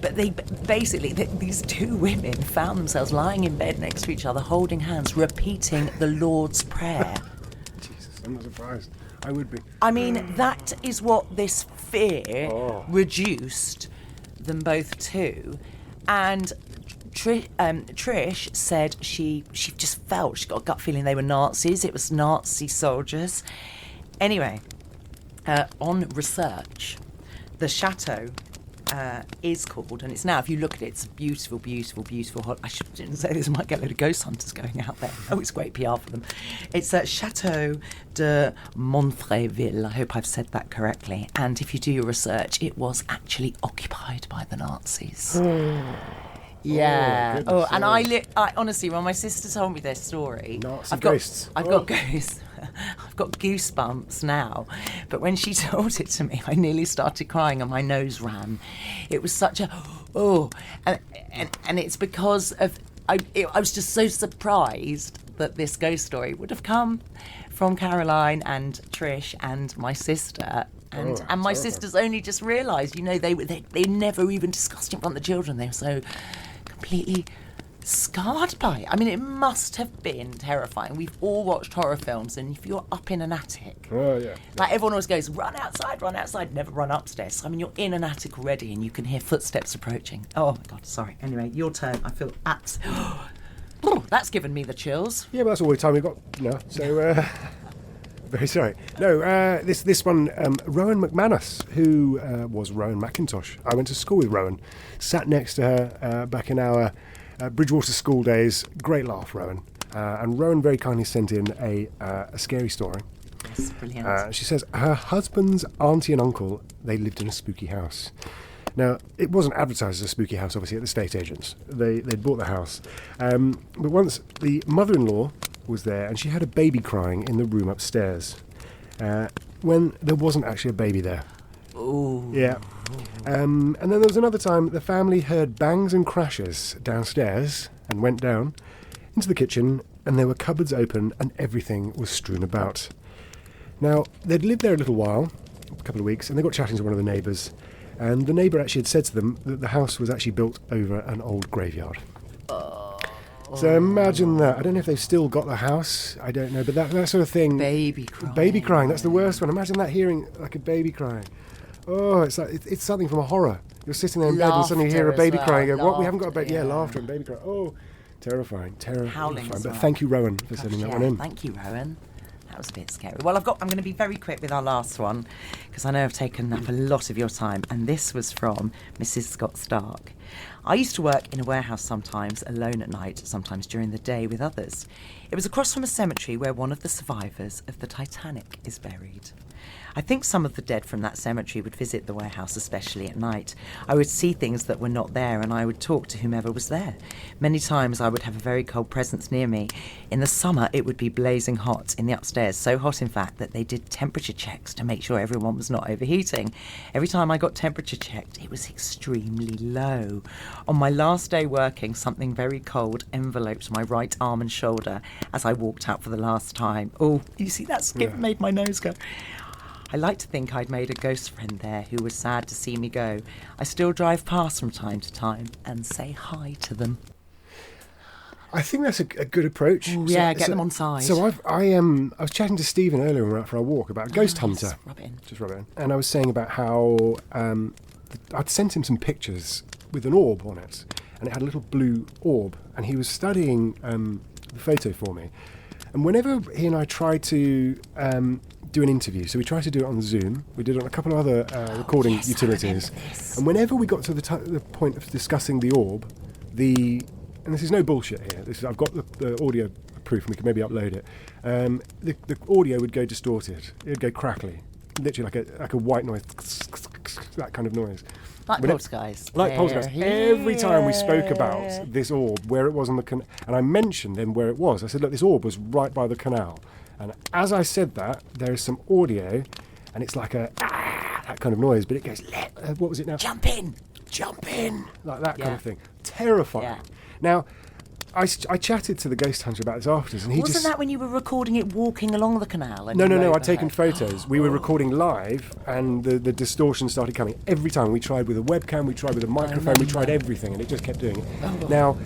but these two women found themselves lying in bed next to each other, holding hands, repeating the Lord's Prayer. Jesus, I'm not surprised. I would be. I mean, that is what this fear reduced them both to. And Trish said she just felt, she got a gut feeling they were Nazis. It was Nazi soldiers. Anyway, on research, the chateau is called, and it's now, if you look at it, it's a beautiful, beautiful, beautiful. I shouldn't say this, might get a load of ghost hunters going out there. Oh, it's great PR for them. It's Chateau de Montréville. I hope I've said that correctly. And if you do your research, it was actually occupied by the Nazis. Yeah. And I honestly, when my sister told me their story, Nazi ghosts. I've got ghosts. I've got goosebumps now. But when she told it to me, I nearly started crying and my nose ran. It was such a and it's because of I was just so surprised that this ghost story would have come from Caroline and Trish and my sister. And my sisters only just realised, they never even discussed it in front of the children. They were so completely scarred by it. I mean, it must have been terrifying. We've all watched horror films, and if you're up in an attic, like everyone always goes, run outside, never run upstairs. I mean, you're in an attic already, and you can hear footsteps approaching. Oh my God, sorry. Anyway, your turn. I feel that's given me the chills. Yeah, but that's all the time we've got now. So, very sorry. No, this one, Rowan McManus, who was Rowan McIntosh. I went to school with Rowan, sat next to her back in our Bridgewater school days. Great laugh, Rowan. And Rowan very kindly sent in a scary story. Yes, brilliant. She says her husband's auntie and uncle, they lived in a spooky house. Now, it wasn't advertised as a spooky house, obviously, at the estate agents. They'd bought the house. But once the mother-in-law was there, and she had a baby crying in the room upstairs when there wasn't actually a baby there. Ooh. Yeah. And then there was another time the family heard bangs and crashes downstairs and went down into the kitchen, and there were cupboards open and everything was strewn about. Now, they'd lived there a little while, a couple of weeks, and they got chatting to one of the neighbours, and the neighbour actually had said to them that the house was actually built over an old graveyard. So imagine that. I don't know if they've still got the house. I don't know, but that sort of thing. Baby crying. Baby crying. That's the worst one. Imagine that, hearing like a baby crying. Oh, it's like it's something from a horror. You're sitting there in bed and suddenly you hear a baby crying. You go, what? We haven't got a baby. Yeah, laughter and baby crying. Oh, terrifying. Howling. But thank you, Rowan, for sending that one in. Thank you, Rowan. That was a bit scary. Well, I'm going to be very quick with our last one because I know I've taken up a lot of your time. And this was from Mrs. Scott Stark. I used to work in a warehouse sometimes alone at night, sometimes during the day with others. It was across from a cemetery where one of the survivors of the Titanic is buried. I think some of the dead from that cemetery would visit the warehouse, especially at night. I would see things that were not there, and I would talk to whomever was there. Many times I would have a very cold presence near me. In the summer, it would be blazing hot in the upstairs, so hot, in fact, that they did temperature checks to make sure everyone was not overheating. Every time I got temperature checked, it was extremely low. On my last day working, something very cold enveloped my right arm and shoulder as I walked out for the last time. Oh, you see, that skip made my nose go. I like to think I'd made a ghost friend there who was sad to see me go. I still drive past from time to time and say hi to them. I think that's a good approach. Ooh, get them on side. So I was chatting to Stephen earlier when we were out for our walk about a ghost hunter. Just rub it in. And I was saying about how I'd sent him some pictures with an orb on it, and it had a little blue orb, and he was studying the photo for me. And whenever he and I tried to do an interview, so we tried to do it on Zoom, we did it on a couple of other recording utilities, and whenever we got to the point of discussing the orb, and this is no bullshit here, I've got the audio proof and we can maybe upload it, the audio would go distorted, it would go crackly, literally like a white noise, that kind of noise. Like poltergeist. Like poltergeist. Every time we spoke about this orb, where it was on the canal, and I mentioned then where it was, I said, look, this orb was right by the canal. And as I said that, there is some audio, and it's like that kind of noise, but it goes, what was it now? Jump in! Like that kind of thing. Terrifying. Yeah. Now, I chatted to the ghost hunter about this afterwards, and he Wasn't that when you were recording it walking along the canal? And No, I'd taken photos. We were recording live, and the distortion started coming. Every time we tried with a webcam, we tried with a microphone, we tried everything, and it just kept doing it. Now,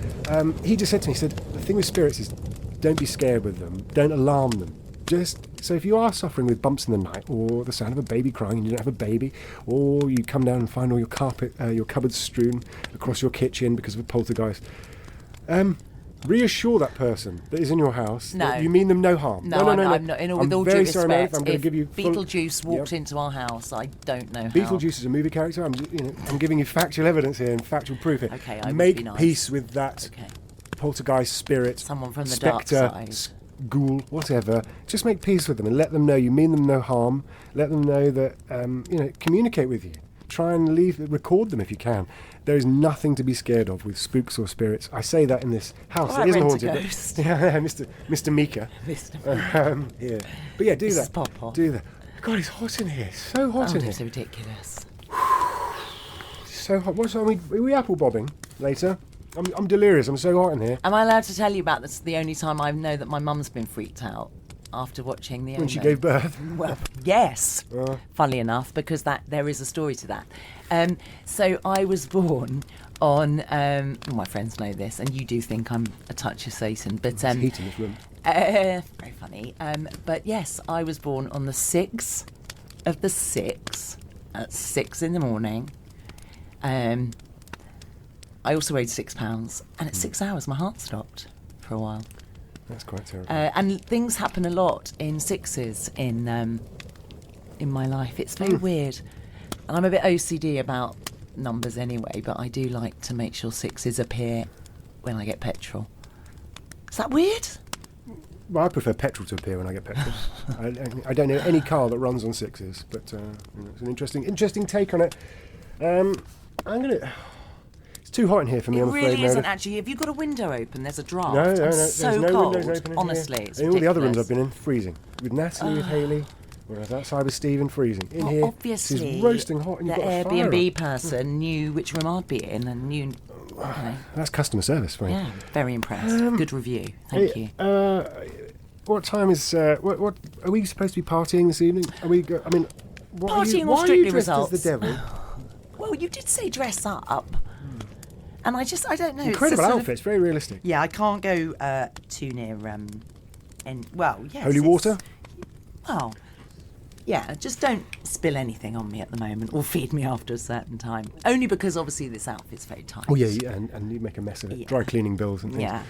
he just said to me, he said, the thing with spirits is don't be scared with them, don't alarm them. So if you are suffering with bumps in the night, or the sound of a baby crying and you don't have a baby, or you come down and find all your your cupboards strewn across your kitchen because of a poltergeist, reassure that person that is in your house that you mean them no harm. No. I'm not. With all due very sorry, respect, Meredith, I'm going to give you Beetlejuice walked into our house, I don't know how. Beetlejuice is a movie character. I'm giving you factual evidence here and factual proof here. Okay, I Make would be nice. peace with that poltergeist, spirit, someone from the spectre, dark side, ghoul, whatever. Just make peace with them and let them know you mean them no harm. Let them know that communicate with you. Try and record them if you can. There is nothing to be scared of with spooks or spirits. I say that in this house. Well, it isn't rent haunted. a ghost. Yeah, Mr. Mika. Yeah. But yeah, do that. Papa. Do that. God, it's hot in here. So hot in here. It's ridiculous. So hot. Are we apple bobbing later? I'm delirious. I'm so hot in here. Am I allowed to tell you about this? The only time I know that my mum's been freaked out after watching the When she Omen. gave birth. Well, yes. Funnily enough, because there is a story to that. So I was born on. My friends know this, and you do think I'm a touch of Satan, but It's heat in this room. very funny. But yes, I was born on the 6th of the 6th at 6 in the morning. I also weighed 6 pounds, and at 6 hours my heart stopped for a while. That's quite terrible. And things happen a lot in sixes in my life. It's very weird, and I'm a bit OCD about numbers anyway. But I do like to make sure sixes appear when I get petrol. Is that weird? Well, I prefer petrol to appear when I get petrol. I don't know any car that runs on sixes, but it's an interesting take on it. It's too hot in here for me, I'm afraid, It really isn't, Meredith. actually. Have you got a window open? There's a draft. No, I'm there's so no cold. windows open in Honestly, here. it's and all the other rooms ridiculous. I've been in, freezing. With Natalie, with Hayley, whereas outside with Steven, freezing. In here, Obviously, it's roasting hot, and the you've got a fire Airbnb on. person knew which room I'd be in, and knew. That's customer service for you. Yeah, very impressed. Good review. Thank you. What time is? What are we supposed to be partying this evening? Are we? What are you, Partying or why are Strictly you dressed Results? as the devil? Well, you did say dress up, and I don't know. Incredible it's outfits, very realistic. Yeah, I can't go too near. Yes. Holy water. Well, yeah. Just don't spill anything on me at the moment, or feed me after a certain time. Only because obviously this outfit's very tight. Oh yeah, and you make a mess of it. Yeah. Dry cleaning bills and things. Yeah.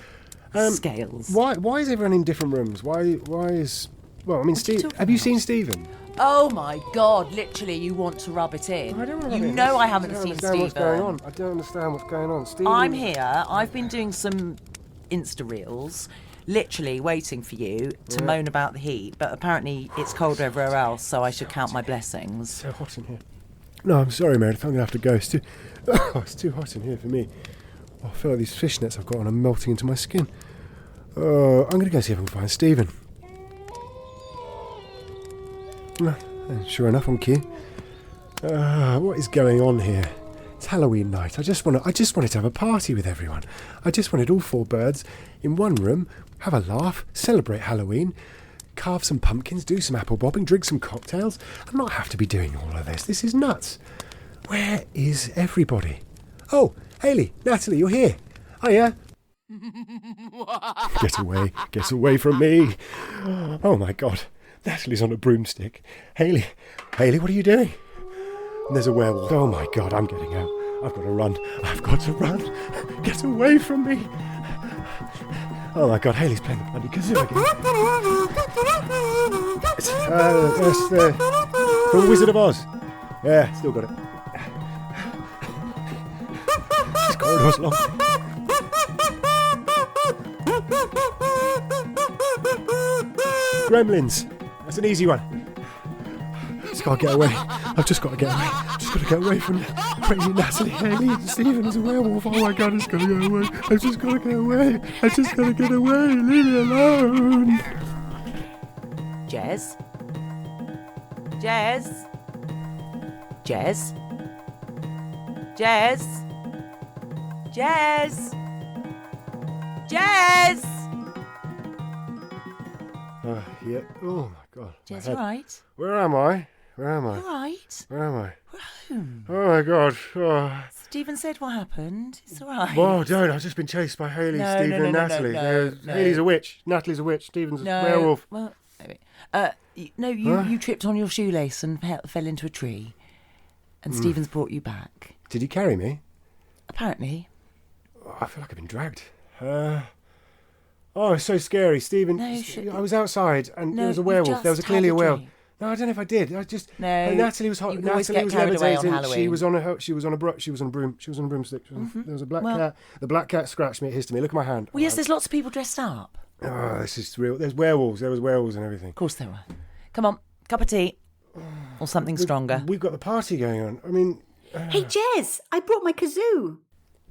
Scales. Why is everyone in different rooms? Why is? Well, I mean, you Steve. talking Have you about? seen Stephen? Oh my God! Literally, you want to rub it in. I don't want to You rub it in. know I haven't I don't seen understand what's going Stephen. on. I don't understand what's going on. Stephen. I'm here. I've been doing some Insta reels, literally waiting for you to moan about the heat. But apparently it's cold everywhere else, so I should count my blessings. So hot in here. No, I'm sorry, Meredith. I'm going to have to go. It's too hot in here for me. I feel like these fishnets I've got on are melting into my skin. I'm going to go see if I can find Stephen. No, sure enough, on cue. What is going on here? It's Halloween night. I just wanted to have a party with everyone. I just wanted all 4 birds in one room, have a laugh, celebrate Halloween, carve some pumpkins, do some apple bobbing, drink some cocktails, and not have to be doing all of this. This is nuts. Where is everybody? Oh, Hayley, Natalie, you're here. Hiya. Get away from me. Oh my God. Natalie's on a broomstick. Hayley, what are you doing? And there's a werewolf. Oh my God, I'm getting out. I've got to run. Get away from me. Oh my God, Hayley's playing the bloody kazoo again. That's from The Wizard of Oz. Yeah, still got it. This corridor's long. Gremlins. That's an easy one. Just gotta get away. I've just got to get away. Just got to get away from crazy Natalie, Hayley, and Stephen is a werewolf. Oh my God, I just got to get away. I've just got to get away. I just got to get away. Leave me alone. Jez? Jez? Jez? Jez? Jez? Jez! Yeah. Oh my God. My Jez, head. right? Where am I? Where am I? All right. Where am I? We're home. Oh my God. Oh. Stephen said what happened. It's all right. Whoa, don't. I've just been chased by Hayley, No, Steven, no, and no, no, Natalie. no. Hayley's a witch. Natalie's a witch. Steven's a werewolf. Well, you tripped on your shoelace and fell into a tree. And Stephen's brought you back. Did he carry me? Apparently. Oh, I feel like I've been dragged. Oh, it's so scary, Stephen. No, I was outside and there was a you've werewolf. just There was had clearly a werewolf. dream. No, I don't know if I did. I just No, Natalie was hot. you always Natalie get was carried away on levitating. Halloween. She was on a broomstick. She was on a broomstick. There was a black cat. The black cat scratched me. It hissed at me. Look at my hand. Well, yes, there's lots of people dressed up. Oh, this is real. There's werewolves. There was werewolves and everything. Of course there were. Come on, cup of tea. Or something stronger. We've got the party going on. I mean, Hey, Jez, I brought my kazoo.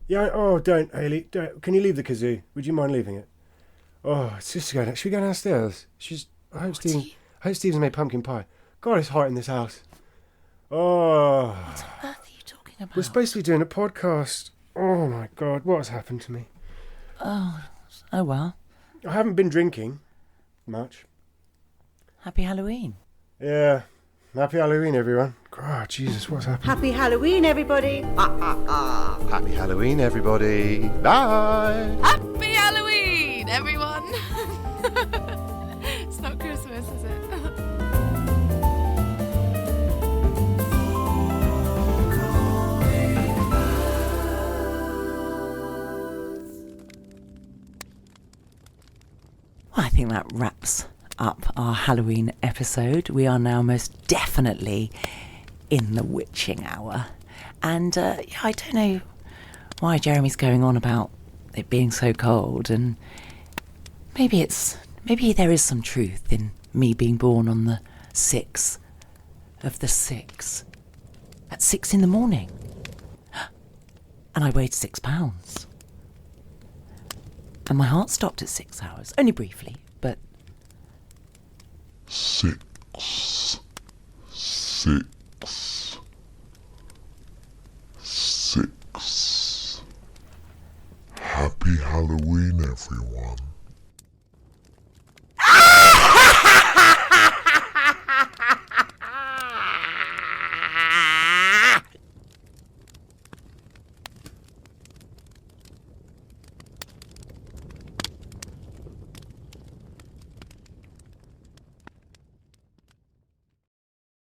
yeah. Oh, don't, Hayley. Don't. Can you leave the kazoo? Would you mind leaving it? Oh, it's just going. Should we go downstairs? I hope Steven's made pumpkin pie. God, it's hot in this house. Oh. What on earth are you talking about? We're supposed to be doing a podcast. Oh my God, what has happened to me? Oh well. I haven't been drinking much. Happy Halloween. Yeah. Happy Halloween, everyone. God, Jesus, what's happened? Happy Halloween, everybody. Happy Halloween, everybody. Bye. Happy Halloween, everyone! It's not Christmas, is it? Well, I think that wraps up our Halloween episode. We are now most definitely in the witching hour. And I don't know why Jeremy's going on about it being so cold, and maybe there is some truth in me being born on the 6th of the 6th at 6 in the morning. And I weighed 6 pounds. And my heart stopped at 6 hours, only briefly, but 6. Happy Halloween, everyone.